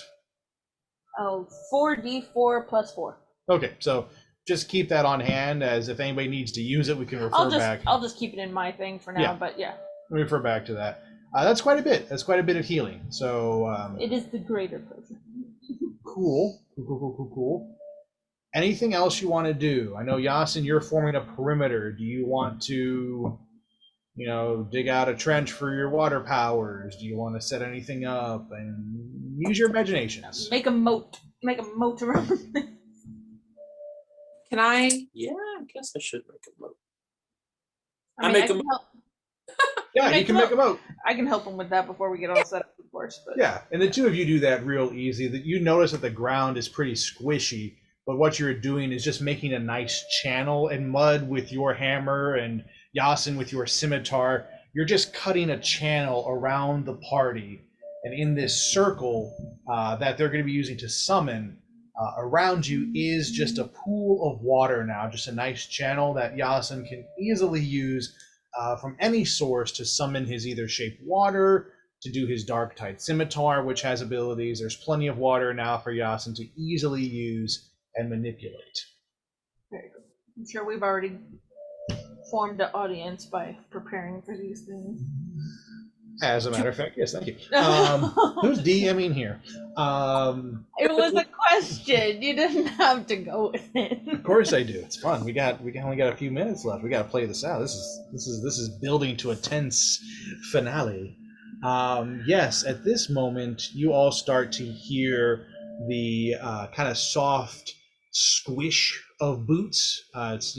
S2: Oh, 4d4 plus 4.
S1: Okay, so just keep that on hand, as if anybody needs to use it, we can refer back.
S2: I'll just keep it in my thing for now.
S1: Yeah.
S2: But yeah,
S1: Refer back to that. That's quite a bit. That's quite a bit of healing. So
S2: it is the greater potion.
S1: Cool. Anything else you want to do? I know, Yasin, you're forming a perimeter. Do you want to, dig out a trench for your water powers? Do you want to set anything up? And use your imaginations.
S2: Make a moat. Make a moat around it.
S5: Can I? Yeah, I guess I should make a moat.
S2: I
S5: make a
S2: can
S5: moat.
S2: help.
S1: Yeah, you can make a moat.
S2: I can help him with that before we get all set up, of course. But
S1: Yeah, and the two of you do that real easy. That you notice that the ground is pretty squishy, but what you're doing is just making a nice channel. And Mud, with your hammer, and Yasin with your scimitar, you're just cutting a channel around the party. And in this circle that they're going to be using to summon, around you is just a pool of water now, just a nice channel that Yasin can easily use from any source to summon his either shape water, to do his dark tide scimitar, which has abilities. There's plenty of water now for Yasin to easily use and manipulate.
S2: I'm sure we've already formed an audience by preparing for these things.
S1: As a matter of fact, yes, thank you. Who's DMing here?
S2: It was a question. You didn't have to go with it.
S1: Of course I do. It's fun. We only got a few minutes left. We got to play this out. This is building to a tense finale. Yes, at this moment you all start to hear the kind of soft squish of boots. It's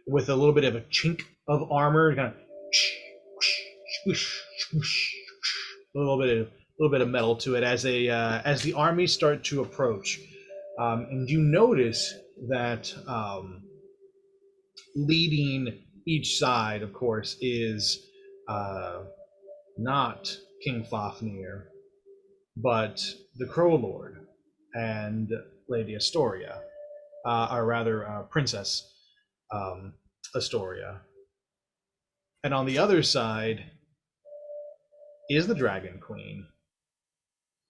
S1: with a little bit of a chink of armor, kind of squish, squish, a little bit of metal to it as the armies start to approach. And you notice that leading each side, of course, is not King Fafnir, but the Crow Lord and Lady Astoria, or rather Princess Astoria. And on the other side is the Dragon Queen,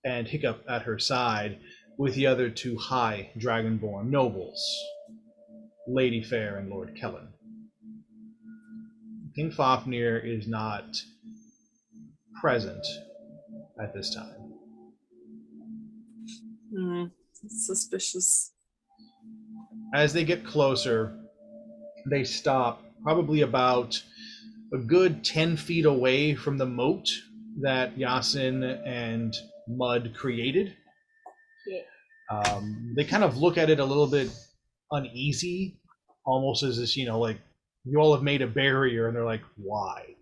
S1: and Hiccup at her side with the other two high Dragonborn nobles, Lady Fair and Lord Kellen. King Fafnir is not present at this time.
S6: Suspicious.
S1: As they get closer, they stop probably about a good 10 feet away from the moat that Yasin and Mud created.
S2: Yeah.
S1: They kind of look at it a little bit uneasy, almost as this, like you all have made a barrier, and they're like, why?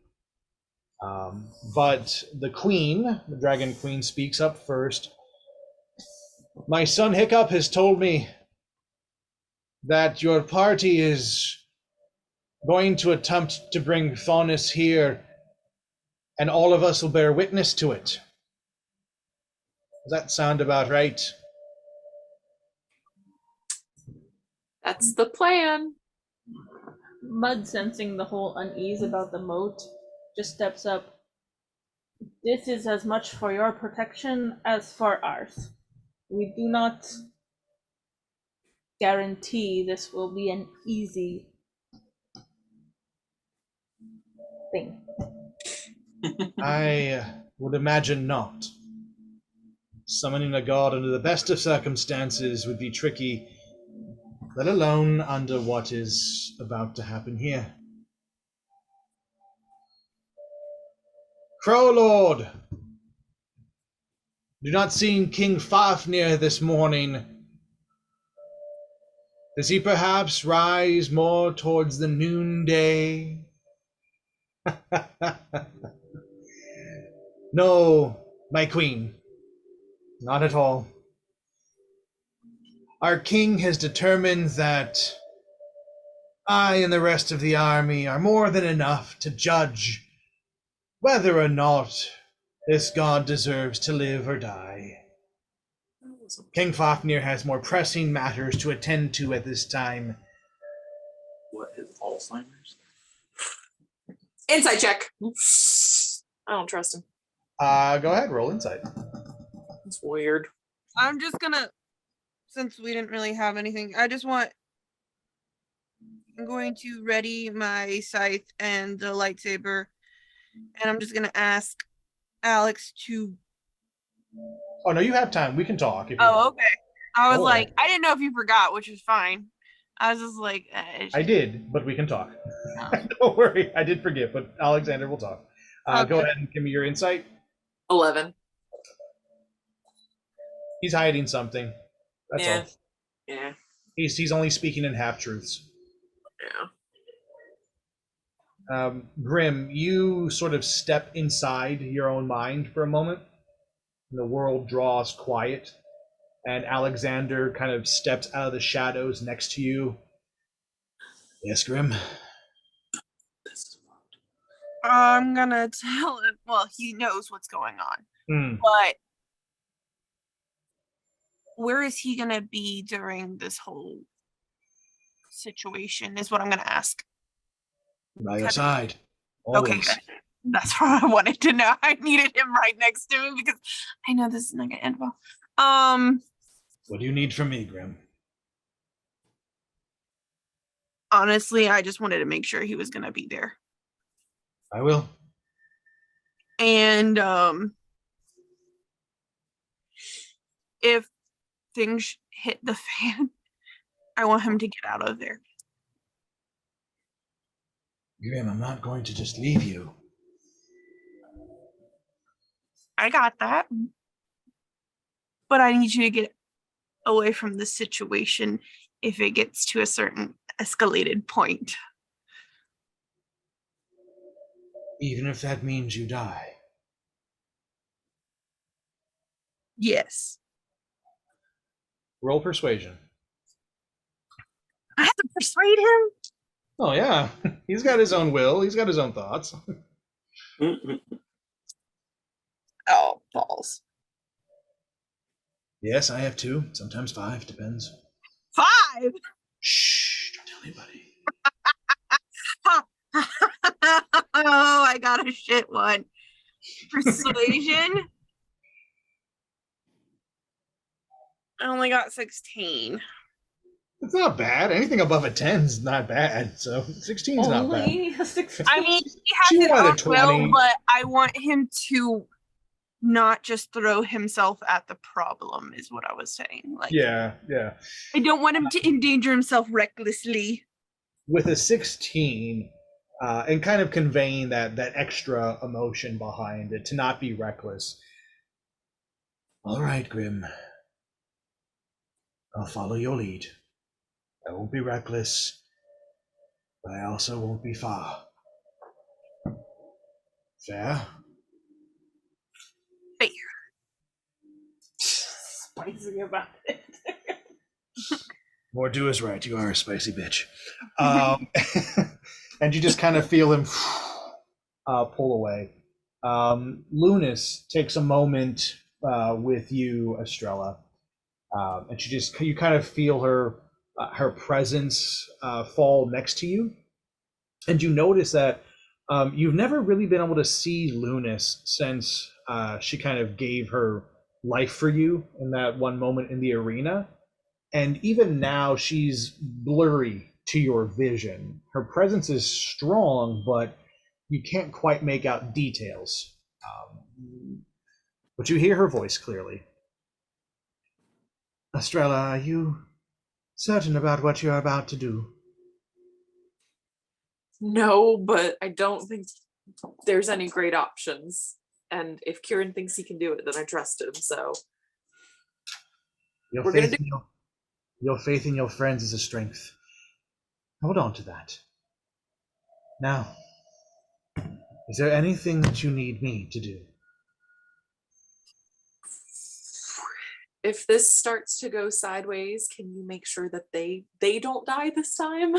S1: But the queen, the Dragon Queen, speaks up first. My son Hiccup has told me that your party is going to attempt to bring Faunus here, and all of us will bear witness to it. Does that sound about right?
S6: That's the plan.
S2: Mud, sensing the whole unease about the moat, just steps up. This is as much for your protection as for ours. We do not guarantee this will be an easy thing.
S1: I would imagine not. Summoning a god under the best of circumstances would be tricky, let alone under what is about to happen here. Crow Lord, do not see King Fafnir this morning. Does he perhaps rise more towards the noonday? No, my queen, not at all. Our king has determined that I and the rest of the army are more than enough to judge whether or not this god deserves to live or die. King Fafnir has more pressing matters to attend to at this time.
S5: What is Alzheimer's?
S6: Insight check. I don't trust him.
S1: Go ahead, roll insight.
S6: It's weird.
S3: I'm just gonna, since we didn't really have anything, I'm going to ready my scythe and the lightsaber, and I'm just gonna ask Alex to.
S1: Oh no, you have time. We can talk. If you
S3: Oh,
S1: want.
S3: okay. I was
S1: Oh.
S3: like, I didn't know if you forgot, which is fine. I was just like,
S1: I did, but we can talk. Don't worry, I did forget, but Alexander will talk. Go
S3: Okay.
S1: ahead and give me your insight.
S6: 11.
S1: He's hiding something. That's
S6: Yeah.
S1: all.
S6: Yeah.
S1: He's only speaking in half truths.
S6: Yeah.
S1: Grim, you sort of step inside your own mind for a moment. And the world draws quiet, and Alexander kind of steps out of the shadows next to you. Yes, Grim.
S3: I'm gonna tell him. Well, he knows what's going on, but where is he gonna be during this whole situation? Is what I'm gonna ask.
S1: By your side.
S3: Okay,
S1: Always.
S3: that's what I wanted to know. I needed him right next to me because I know this is not gonna end well.
S1: What do you need from me, Grim?
S3: Honestly, I just wanted to make sure he was gonna be there.
S1: I will.
S3: And if things hit the fan, I want him to get out of there.
S1: Grim, I'm not going to just leave you.
S3: I got that. But I need you to get away from the situation if it gets to a certain escalated point.
S1: Even if that means you die.
S3: Yes.
S1: Roll persuasion.
S3: I have to persuade him?
S1: Oh, yeah. He's got his own will. He's got his own thoughts.
S3: Oh, balls.
S1: Yes, I have 2. Sometimes 5. Depends.
S3: 5?
S1: Shh. Don't tell anybody.
S3: Oh, I got a shit one. Persuasion? I only got 16.
S1: It's not bad. Anything above a 10 is not bad. So 16 is not bad.
S2: Only a 16.
S3: I mean, he
S1: She
S3: has his
S1: wanted
S3: own
S1: 20.
S3: will, but I want him to not just throw himself at the problem, is what I was saying. Like,
S1: Yeah.
S3: I don't want him to endanger himself recklessly.
S1: With a 16, and kind of conveying that extra emotion behind it, to not be reckless. All right, Grim. I'll follow your lead. I won't be reckless, but I also won't be far. Fair?
S3: Fair.
S2: Spicy about it.
S1: More do is right. You are a spicy bitch. And you just kind of feel him pull away. Lunas takes a moment with you, Estrella, and you kind of feel her presence fall next to you, and you notice that you've never really been able to see Lunas since she kind of gave her life for you in that one moment in the arena. And even now, she's blurry to your vision. Her presence is strong, but you can't quite make out details. But you hear her voice clearly. Estrella, are you certain about what you're about to do?
S6: No, but I don't think there's any great options. And if Kieran thinks he can do it, then I trust him. So
S1: Your
S6: We're
S1: faith,
S6: gonna
S1: your faith in your friends is a strength. Hold on to that. Now, is there anything that you need me to do?
S6: if this starts to go sideways, can you make sure that they don't die this time?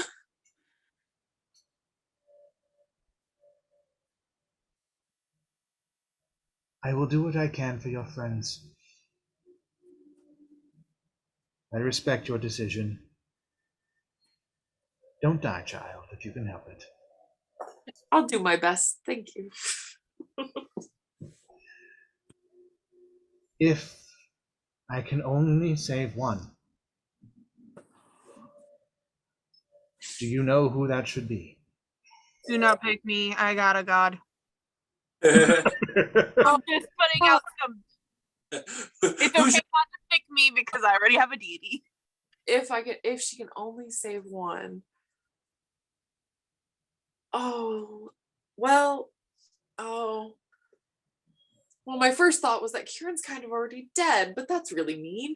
S1: I will do what I can for your friends. I respect your decision. Don't die, child, if you can help it.
S6: I'll do my best. Thank you.
S1: If I can only save one, do you know who that should be?
S3: Do not pick me. I got a god.
S6: Oh,
S3: I'm just putting out some. It's okay not to pick me because I already have a deity.
S6: if she can only save one. Oh, well, oh. Well, my first thought was that Kieran's kind of already dead, but that's really mean.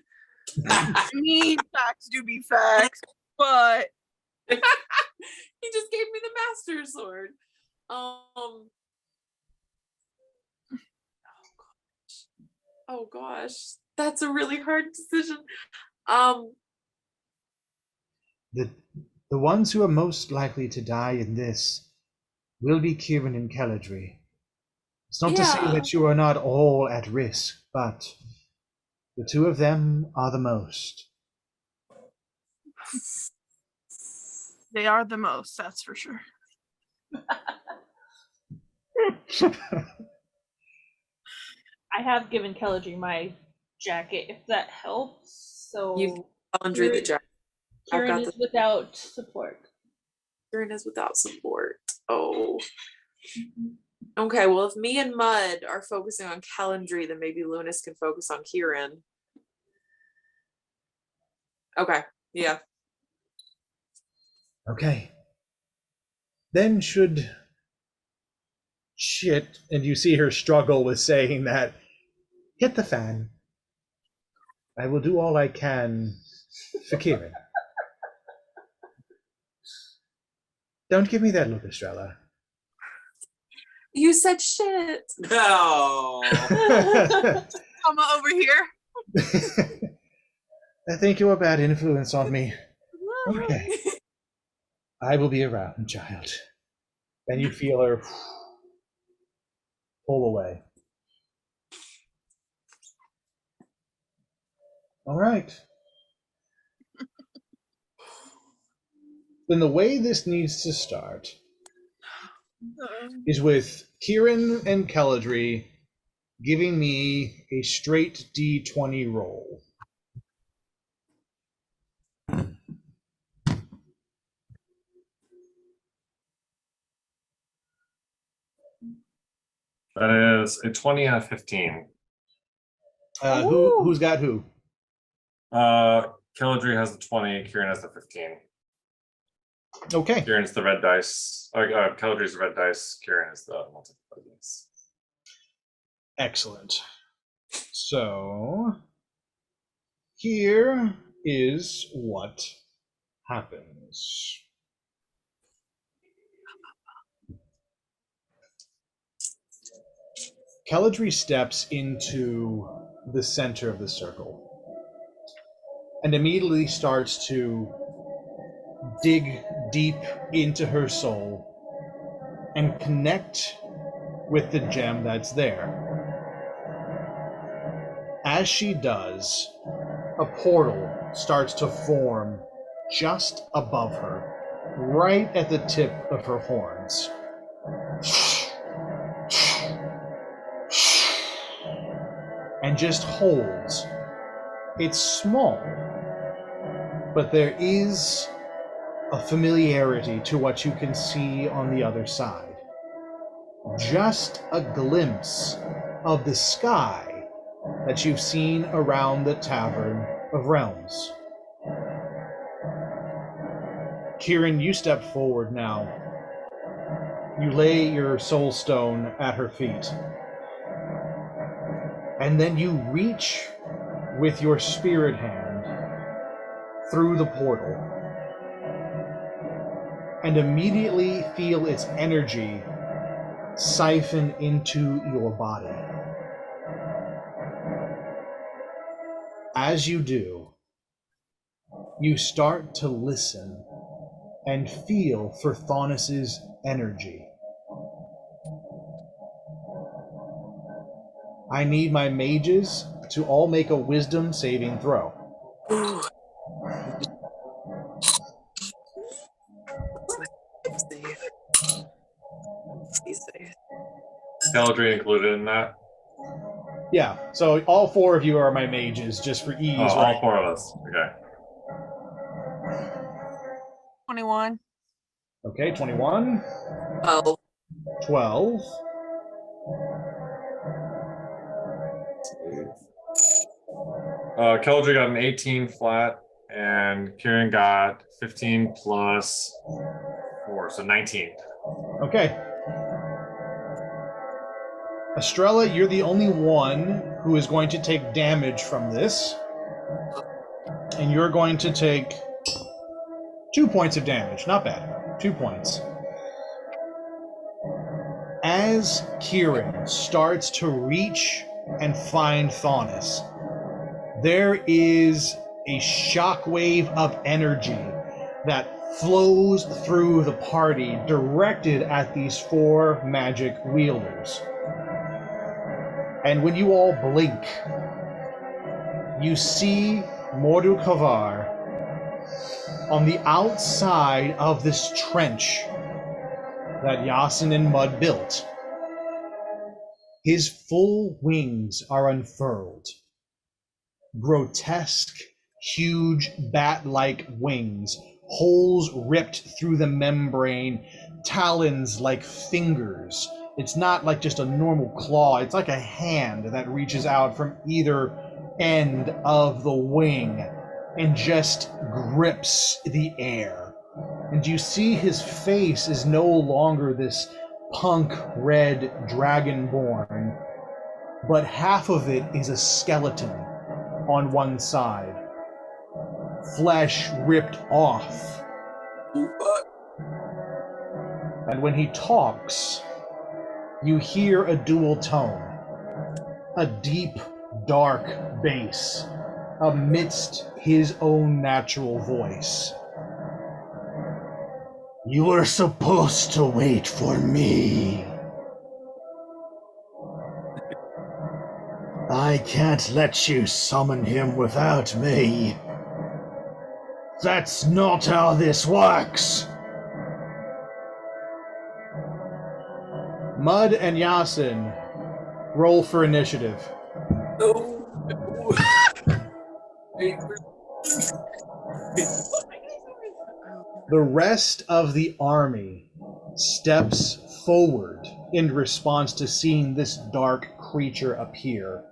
S3: I mean, facts do be facts, but
S6: He just gave me the Master Sword. Oh gosh, that's a really hard decision.
S1: The ones who are most likely to die in this will be Kieran and Kelladry. It's not to say
S6: Yeah.
S1: that you are not all at risk, but the two of them are the most.
S3: they are the most, that's for sure.
S2: I have given Kelladry my jacket, if that helps. So
S6: You've under the jacket. I've
S2: Kieran
S6: got
S2: is without support.
S6: Kieran is without support. Oh. Okay, well, if me and Mud are focusing on Calendry, then maybe Lunas can focus on Kieran. Okay, yeah.
S1: Okay. Then should shit, and you see her struggle with saying that, hit the fan. I will do all I can for Kieran. Don't give me that look, Estrella.
S6: You said shit.
S5: No.
S3: Mama over here.
S1: I think you're a bad influence on me. Okay. I will be around, child. Then you feel her pull away. All right. Then the way this needs to start is with Kieran and Kelladry giving me a straight D20 roll.
S4: That is a 20 out of 15.
S1: Who's got who?
S4: Kelladry has the 20, Kieran has the 15.
S1: Okay.
S4: Kieran's the red dice. Kelladry's the red dice, Kieran is the multiplied dice.
S1: Excellent. So here is what happens. Kelladry steps into the center of the circle and immediately starts to dig deep into her soul and connect with the gem that's there. As she does, a portal starts to form just above her, right at the tip of her horns. And just holds. It's small, but there is a familiarity to what you can see on the other side. Just a glimpse of the sky that you've seen around the Tavern of Realms. Kieran, you step forward now. You lay your soul stone at her feet. And then you reach with your spirit hand through the portal and immediately feel its energy siphon into your body. As you do, you start to listen and feel for Thaunis's energy. I need my mages to all make a wisdom saving throw.
S4: Caladry included in that.
S1: Yeah, so all 4 of you are my mages, just for ease,
S4: Oh,
S1: right?
S4: all 4 of us. Okay.
S3: 21.
S1: Okay, 21,
S6: Oh,
S1: 12,
S4: Caladry got an 18 flat, and Kieran got 15 plus 4, so 19.
S1: Okay. Estrella, you're the only one who is going to take damage from this. And you're going to take 2 points of damage. Not bad. 2 points. As Kieran starts to reach and find Thaunis, there is a shockwave of energy that flows through the party directed at these 4 magic wielders. And when you all blink, you see Mordu Kavar on the outside of this trench that Yasin and Mud built. His full wings are unfurled. Grotesque, huge bat-like wings, holes ripped through the membrane, talons like fingers. It's not like just a normal claw, it's like a hand that reaches out from either end of the wing and just grips the air. And you see his face is no longer this punk red dragonborn, but half of it is a skeleton on one side, flesh ripped off. And when he talks, you hear a dual tone, a deep, dark bass amidst his own natural voice. You were supposed to wait for me. I can't let you summon him without me. That's not how this works. Mud and Yasin, roll for initiative. The rest of the army steps forward in response to seeing this dark creature appear.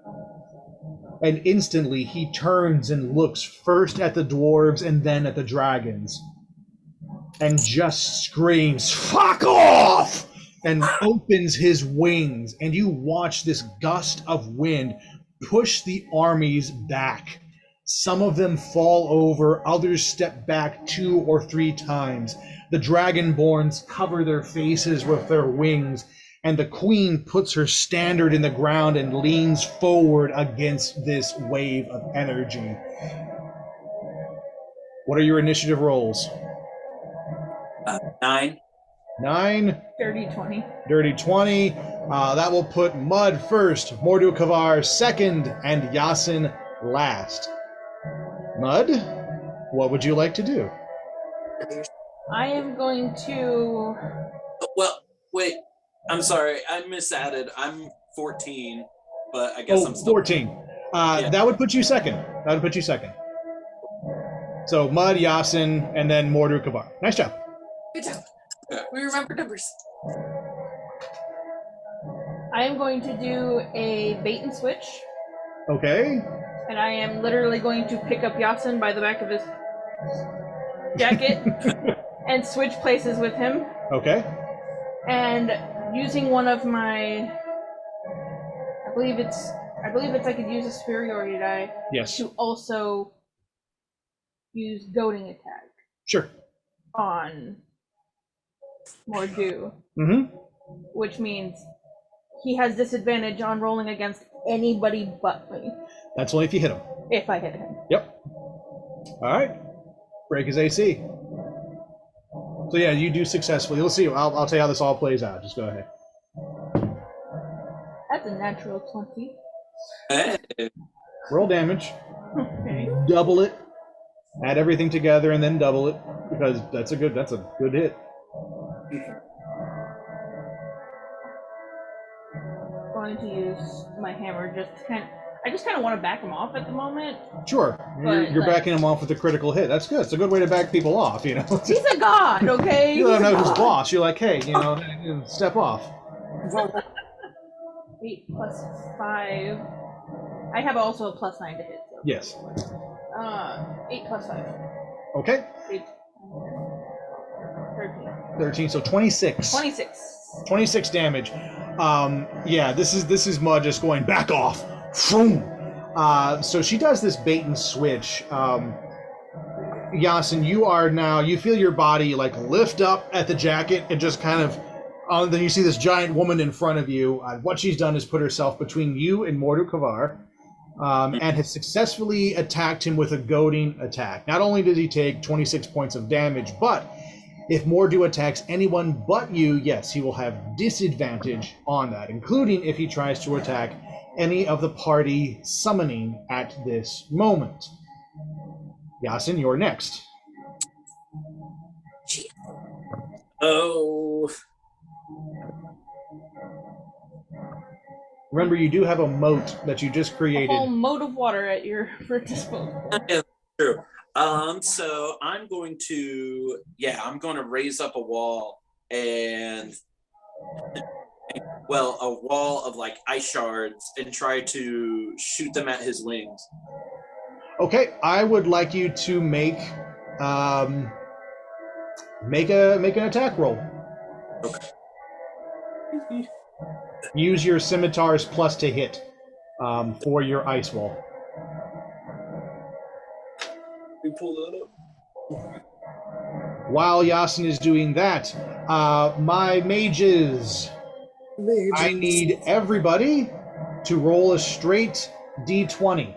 S1: And instantly he turns and looks first at the dwarves and then at the dragons and just screams, "Fuck off!" and opens his wings, and you watch this gust of wind push the armies back. Some of them fall over, others step back 2 or 3 times. The dragonborns cover their faces with their wings, and the queen puts her standard in the ground and leans forward against this wave of energy. What are your initiative rolls?
S5: 9.
S1: 9.
S2: Dirty 20.
S1: Dirty 20. That will put Mud first, Mordu Kavar second, and Yasin last. Mud, what would you like to do?
S2: I am going to.
S5: Well, wait. I'm sorry. I misadded. I'm 14, but I guess I'm still
S1: 14.
S5: Yeah.
S1: That would put you second. That would put you second. So Mud, Yasin, and then Mordu Kavar. Nice job.
S6: good job. We remember numbers.
S2: I am going to do a bait and switch,
S1: Okay.
S2: and I am literally going to pick up Yasin by the back of his jacket and switch places with him.
S1: Okay.
S2: And using one of my, I believe it's I could use a superiority die
S1: Yes.
S2: to also use goading attack
S1: Sure.
S2: on Mordu,
S1: Mm-hmm.
S2: which means he has disadvantage on rolling against anybody but me
S1: That's only if you hit him.
S2: if I hit him.
S1: Yep. All right. Break his AC. So yeah, you do successfully. You'll see. I'll tell you how this all plays out. Just go ahead.
S2: That's a natural 20.
S5: Hey.
S1: Roll damage.
S2: Okay.
S1: Double it. Add everything together and then double it because that's a good hit.
S2: Going to use my hammer I just kind of want to back him off at the moment.
S1: Sure, you're backing him off with a critical hit. That's good. It's a good way to back people off, you know.
S2: He's a god, okay?
S1: You don't know who's boss. You're like, hey, you know, step off.
S2: 8 plus 5. I have also a plus 9 to hit. So.
S1: Yes.
S2: 8 plus 5.
S1: Okay.
S2: 8, 13.
S1: 13, so 26.
S2: 26.
S1: 26 damage. Yeah, this is Mud just going back off. Vroom. So she does this bait and switch. Yasin, you feel your body like lift up at the jacket and just kind of, then you see this giant woman in front of you. What she's done is put herself between you and Mordu Kavar, and has successfully attacked him with a goading attack. Not only did he take 26 points of damage, but if Mordu attacks anyone but you, yes, he will have disadvantage on that, including if he tries to attack any of the party summoning at this moment. Yasin, you're next.
S5: Oh.
S1: Remember, you do have a moat that you just created.
S2: A whole moat of water at your disposal.
S5: Yeah, true. So I'm going to raise up a wall and a wall of like ice shards and try to shoot them at his wings.
S1: Okay, I would like you to make an attack roll.
S5: Okay.
S1: Use your scimitar's plus to hit for your ice wall.
S5: We pull that up.
S1: While Yasin is doing that, my mages, I need everybody to roll a straight d20.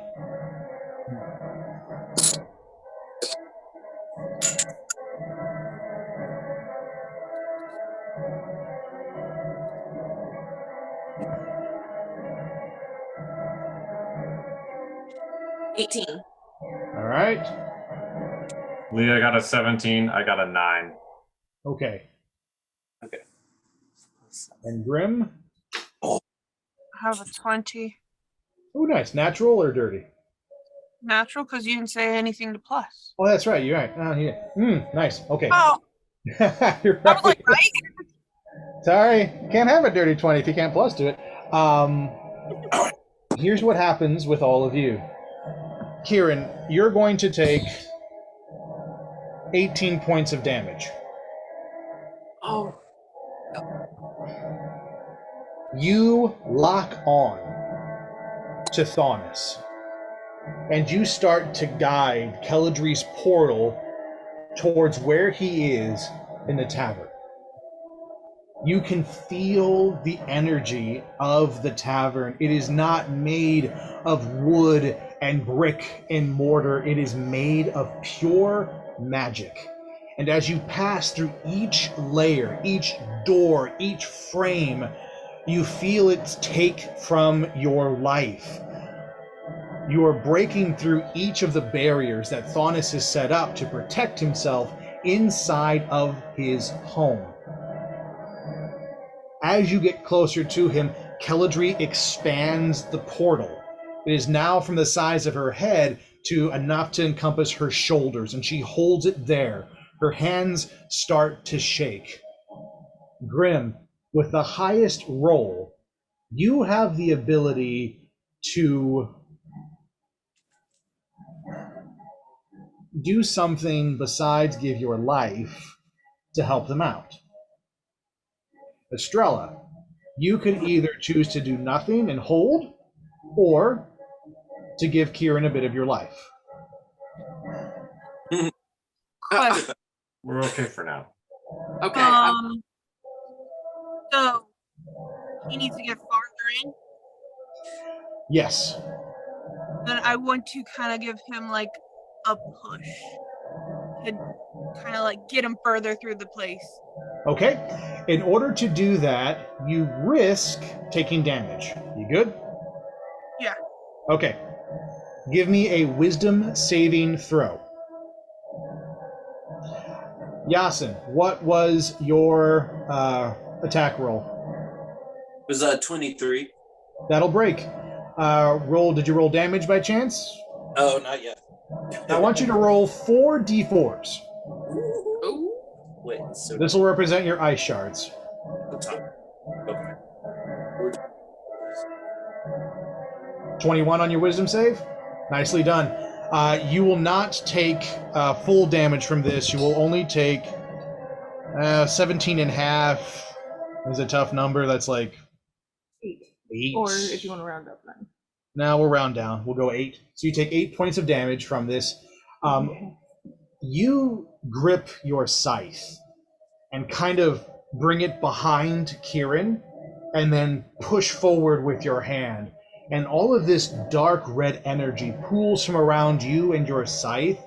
S6: $18.
S1: All right.
S4: Leah got a 17. I got a 9.
S1: Okay.
S5: Okay.
S1: And Grim?
S3: I have a 20.
S1: Oh, nice. Natural or dirty?
S3: Natural, because you didn't say anything to plus.
S1: Oh, that's right. You're right. Oh, yeah. Nice. Okay.
S3: Oh,
S1: You're
S3: I was
S1: right.
S3: like, right?
S1: Sorry. Can't have a dirty 20 if you can't plus to it. Here's what happens with all of you. Kieran, you're going to take 18 points of damage.
S6: Oh.
S1: You lock on to Thaunis, and you start to guide Keladri's portal towards where he is in the tavern. You can feel the energy of the tavern. It is not made of wood and brick and mortar. It is made of pure magic. And as you pass through each layer, each door, each frame, you feel it take from your life. You are breaking through each of the barriers that Thaunis has set up to protect himself inside of his home. As you get closer to him, Keladri expands the portal. It is now from the size of her head to enough to encompass her shoulders, and she holds it there. Her hands start to shake. Grim, with the highest roll, you have the ability to do something besides give your life to help them out. Estrella, you can either choose to do nothing and hold, or to give Kieran a bit of your life.
S4: We're okay for now.
S6: Okay.
S3: So he needs to get farther in.
S1: Yes.
S3: Then I want to kind of give him like a push to kind of like get him further through the place.
S1: Okay. In order to do that, you risk taking damage. You good?
S3: Yeah.
S1: Okay. Give me a wisdom saving throw. Yasin, what was your attack roll?
S5: It was 23.
S1: That'll break. Did you roll damage by chance?
S5: Oh, not yet.
S1: I want you to roll 4 d4s.
S6: Ooh.
S5: Wait, so
S1: This will represent your ice shards.
S5: the top. Okay.
S1: 21 on your wisdom save. Nicely done. You will not take full damage from this. You will only take 17 and a half. Is a tough number. That's like
S2: 8.
S1: 8.
S2: Or if you want to round up 9.
S1: Now we'll round down. We'll go 8. So you take 8 points of damage from this. You grip your scythe and kind of bring it behind Kieran and then push forward with your hand. And all of this dark red energy pools from around you and your scythe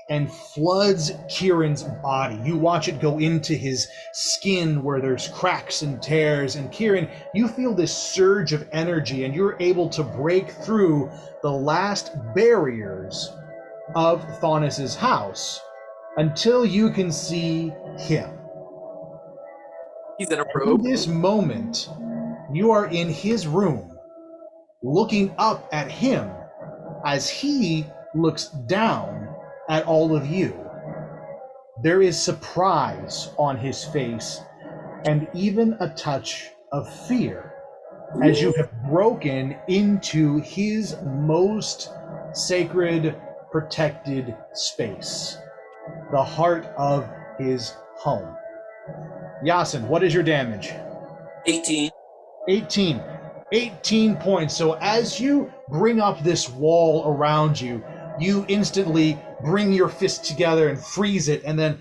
S1: and floods Kieran's body. You watch it go into his skin where there's cracks and tears. And Kieran, you feel this surge of energy and you're able to break through the last barriers of Thaunis's house until you can see him.
S6: He's in a
S1: In
S6: robe.
S1: this moment, you are in his room, looking up at him as he looks down at all of you. There is surprise on his face and even a touch of fear as you have broken into his most sacred, protected space, the heart of his home. Yasin, what is your damage?
S5: 18.
S1: 18. 18 points. So as you bring up this wall around you, you instantly bring your fist together and freeze it and then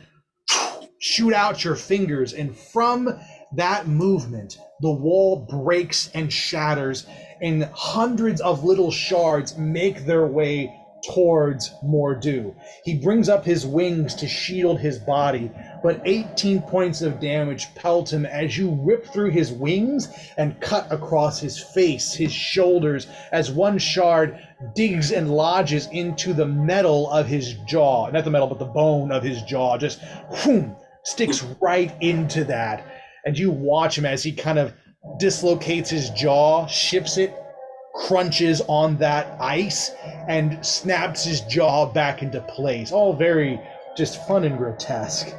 S1: shoot out your fingers. And from that movement, the wall breaks and shatters and hundreds of little shards make their way towards Mordu. He brings up his wings to shield his body, but 18 points of damage pelt him as you rip through his wings and cut across his face, his shoulders, as one shard digs and lodges into the metal of his jaw. Not the metal, but the bone of his jaw. Just whoom, sticks right into that. And you watch him as he kind of dislocates his jaw, shifts it, crunches on that ice, and snaps his jaw back into place. All very just fun and grotesque.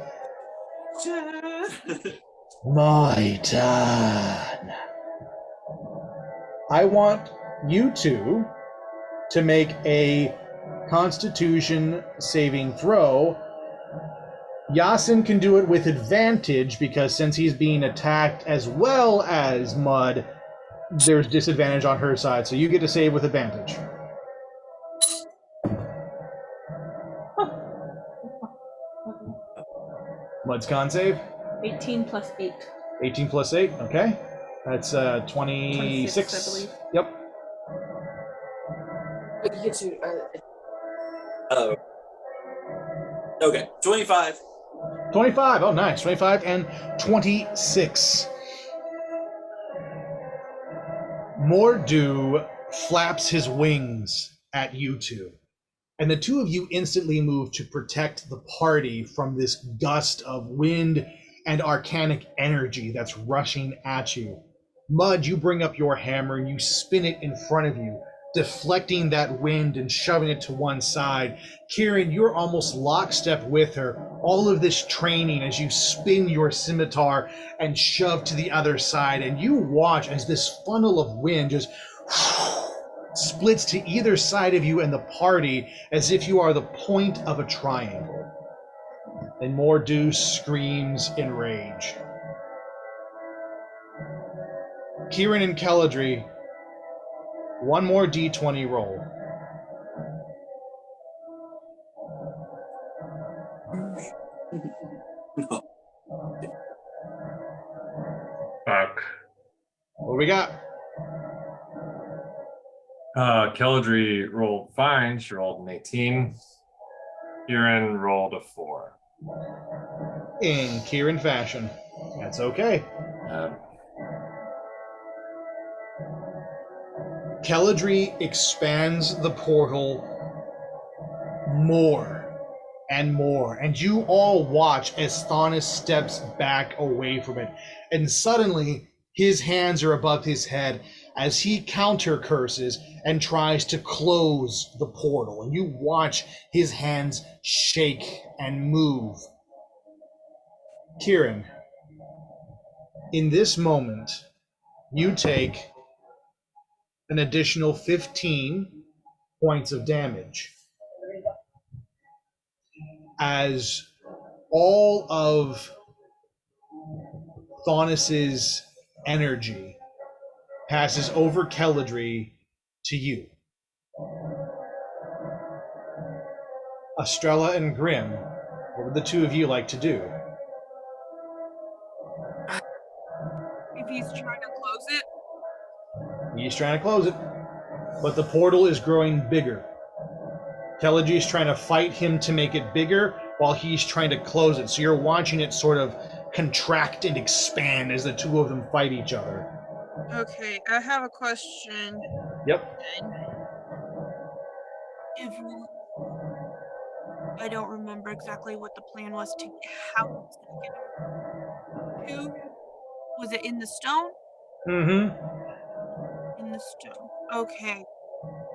S1: My turn. I want you two to make a Constitution saving throw. Yasin can do it with advantage because since he's being attacked as well as Mud, there's disadvantage on her side, so you get to save with advantage. Mud's con save?
S2: 18 plus 8.
S1: 18 plus 8, okay. That's 26.
S2: 26, I believe.
S1: Yep.
S6: But you get to.
S5: Oh. Okay, 25.
S1: 25, oh nice. 25 and 26. Mordu flaps his wings at you two, and the two of you instantly move to protect the party from this gust of wind and arcanic energy that's rushing at you. Mud, you bring up your hammer and you spin it in front of you, deflecting that wind and shoving it to one side. Kieran, you're almost lockstep with her. All of this training as you spin your scimitar and shove to the other side, and you watch as this funnel of wind just splits to either side of you and the party as if you are the point of a triangle. And Mordu screams in rage. Kieran and Keladri, one more d20 roll.
S5: No.
S4: Fuck.
S1: What do we got?
S4: Keldry rolled fine. She rolled an 18. Kieran rolled a 4.
S1: In Kieran fashion. That's okay. Keldry expands the portal more and more, and you all watch as Thonis steps back away from it, and suddenly his hands are above his head as he counter curses and tries to close the portal, and you watch his hands shake and move. Kieran, in this moment, you take an additional 15 points of damage as all of Thonis's energy passes over Keldry to you. Estrella and Grim, what would the two of you like to do?
S3: If he's trying to close it,
S1: He's trying to close it, but the portal is growing bigger. Keldry is trying to fight him to make it bigger while he's trying to close it. So you're watching it sort of contract and expand as the two of them fight each other.
S3: okay, I have a question.
S1: Yep.
S3: If I don't remember exactly what the plan was to how it's gonna get him to. Was it in the stone?
S1: Mm-hmm.
S3: In the stone. Okay.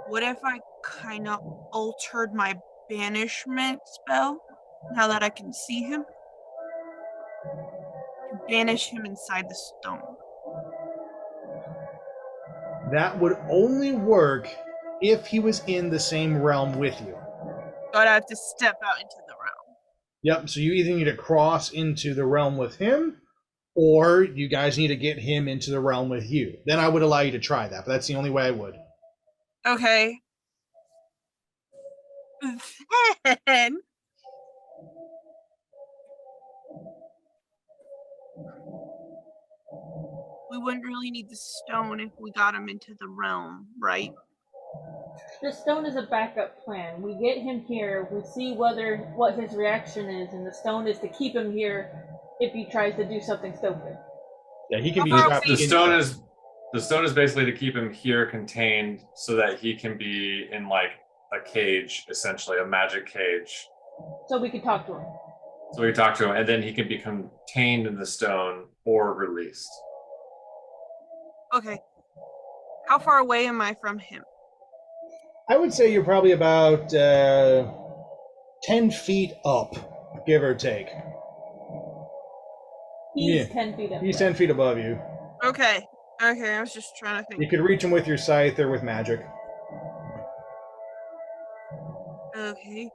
S3: What if I kind of altered my banishment spell now that I can see him? To banish him inside the stone.
S1: That would only work if he was in the same realm with you.
S3: But I have to step out into the realm.
S1: Yep, so you either need to cross into the realm with him, or you guys need to get him into the realm with you. Then I would allow you to try that, but that's the only way I would.
S3: Okay. Then we wouldn't really need the stone if we got him into the realm, right?
S2: The stone is a backup plan. We get him here, we see what his reaction is, and the stone is to keep him here if he tries to do something stupid.
S1: Yeah, he can be
S3: The-
S1: trapped.
S4: The stone is basically to keep him here contained so that he can be in like a cage, essentially a magic cage.
S2: So we could talk to him.
S4: So we talk to him, and then he can be contained in the stone or released.
S3: Okay. How far away am I from him?
S1: I would say you're probably about 10 feet up, give or take.
S2: He's
S1: Yeah.
S2: 10 feet up.
S1: He's 10 feet above you.
S3: Okay. Okay, I was just trying to think.
S1: You could reach him with your scythe or with magic.
S3: Okay.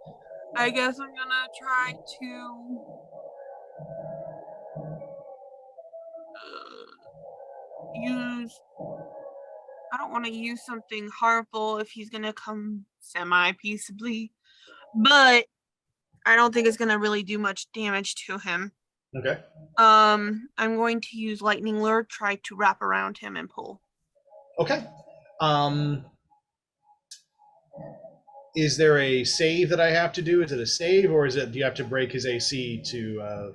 S3: I guess I'm gonna try to use. I don't want to use something harmful if he's gonna come semi-peaceably, but I don't think it's gonna really do much damage to him.
S1: Okay.
S3: I'm going to use lightning lure, try to wrap around him and pull.
S1: Okay. Is there a save that I have to do? Is it a save, or do you have to break his AC to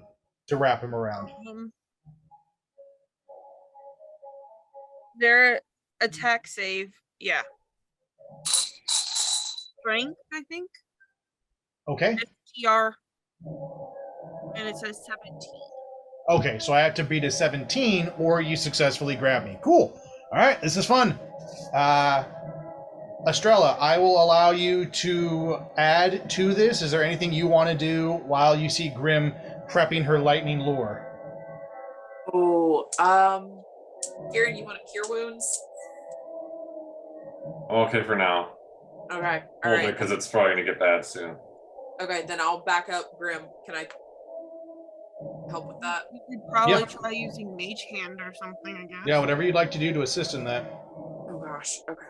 S1: wrap him around?
S3: Their attack save, yeah. Strength, I think.
S1: Okay.
S3: TR, and it says 17.
S1: Okay, so I have to beat a 17, or you successfully grab me. Cool. All right, this is fun. Estrella, I will allow you to add to this. Is there anything you want to do while you see Grim prepping her lightning lure?
S6: Oh, Kieran, you want to cure wounds?
S4: Okay for now.
S6: Okay, all
S4: Hold it,
S6: right.
S4: because it's probably gonna get bad soon.
S6: Okay, then I'll back up Grim. Can I help with that?
S3: We could probably
S1: Yeah.
S3: try using Mage Hand or something, I guess.
S1: Yeah, whatever you'd like to do to assist in that.
S6: Oh gosh. Okay.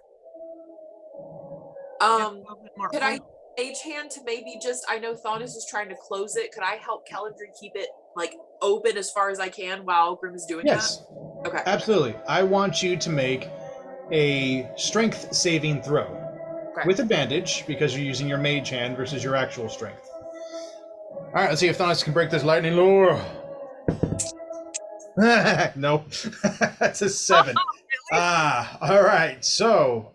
S3: Get a little bit more
S6: Could I
S3: oomph.
S6: Mage Hand to maybe just? I know Thonis is trying to close it. Could I help Keldry keep it like open as far as I can while Grim is doing
S1: Yes,
S6: that? Okay.
S1: absolutely. I want you to make a strength saving throw with advantage because you're using your mage hand versus your actual strength. All right, let's see if Thonis can break this lightning lure. No, that's a 7. All right. So,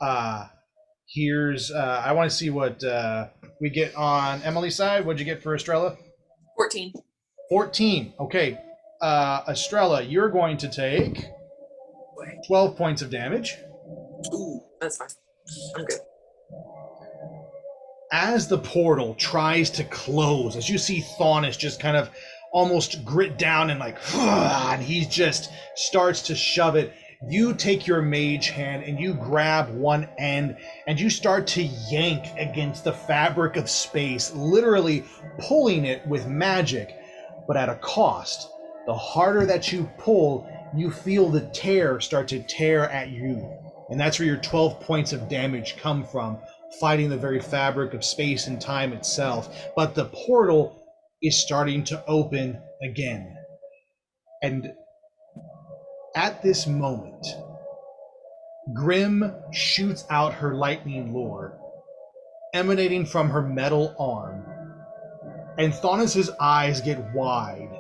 S1: here's I want to see what we get on Emily's side. What'd you get for Estrella?
S6: 14.
S1: 14. Okay. Estrella, you're going to take 12 points of damage.
S6: Ooh, that's fine. I'm good.
S1: As the portal tries to close, as you see Thaunis just kind of almost grit down and like, and he just starts to shove it, you take your mage hand and you grab one end and you start to yank against the fabric of space, literally pulling it with magic, but at a cost. The harder that you pull, you feel the tear start to tear at you. And that's where your 12 points of damage come from, fighting the very fabric of space and time itself. But the portal is starting to open again. And at this moment, Grim shoots out her lightning lure, emanating from her metal arm. And Thaunis' eyes get wide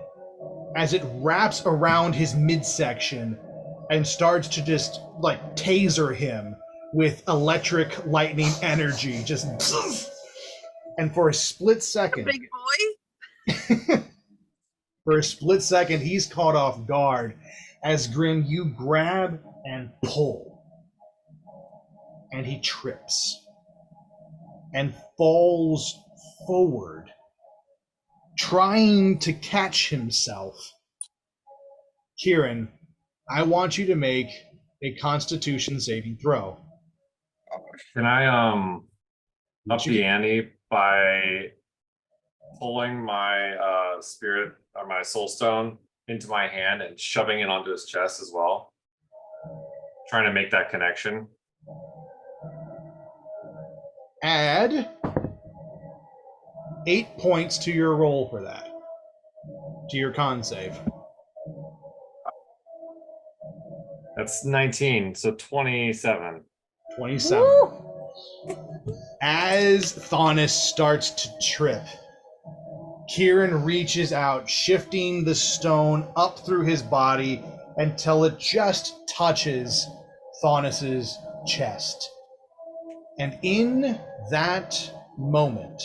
S1: as it wraps around his midsection and starts to just like taser him with electric lightning energy. Just and for a split second,
S3: Big boy.
S1: for a split second, he's caught off guard as Grim, you grab and pull. And he trips and falls forward, trying to catch himself. Kieran, I want you to make a Constitution saving throw.
S4: Can I up the ante by pulling my spirit or my soul stone into my hand and shoving it onto his chest as well? Trying to make that connection.
S1: Add 8 points to your roll for that, to your con save.
S4: That's 19, so 27.
S1: 27. Woo! As Thaunis starts to trip, Kieran reaches out, shifting the stone up through his body until it just touches Thaunis' chest. And in that moment,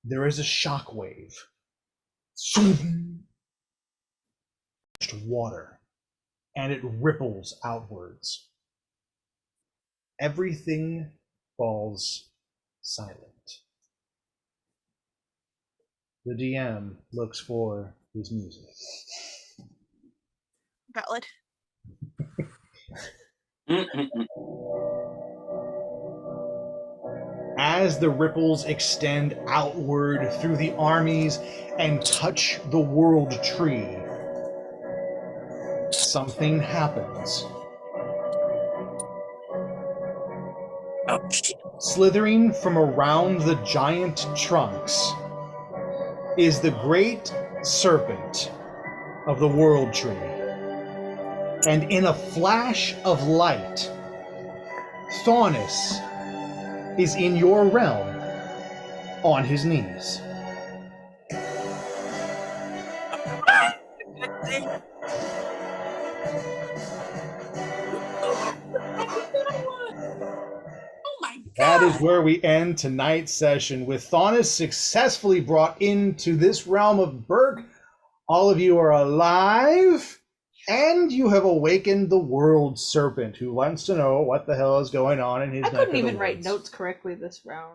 S1: there is a shockwave. Water, and it ripples outwards. Everything falls silent. The DM looks for his music.
S3: Valid.
S1: As the ripples extend outward through the armies and touch the world tree, something happens.
S5: Oh, shit.
S1: Slithering from around the giant trunks is the great serpent of the world tree. And in a flash of light, Thaunis is in your realm on his knees. That is where we end tonight's session with Thaunis successfully brought into this realm of Berk. All of you are alive, and you have awakened the world serpent who wants to know what the hell is going on in his
S2: I
S1: neck
S2: couldn't
S1: of the
S2: even write
S1: woods.
S2: notes correctly this round.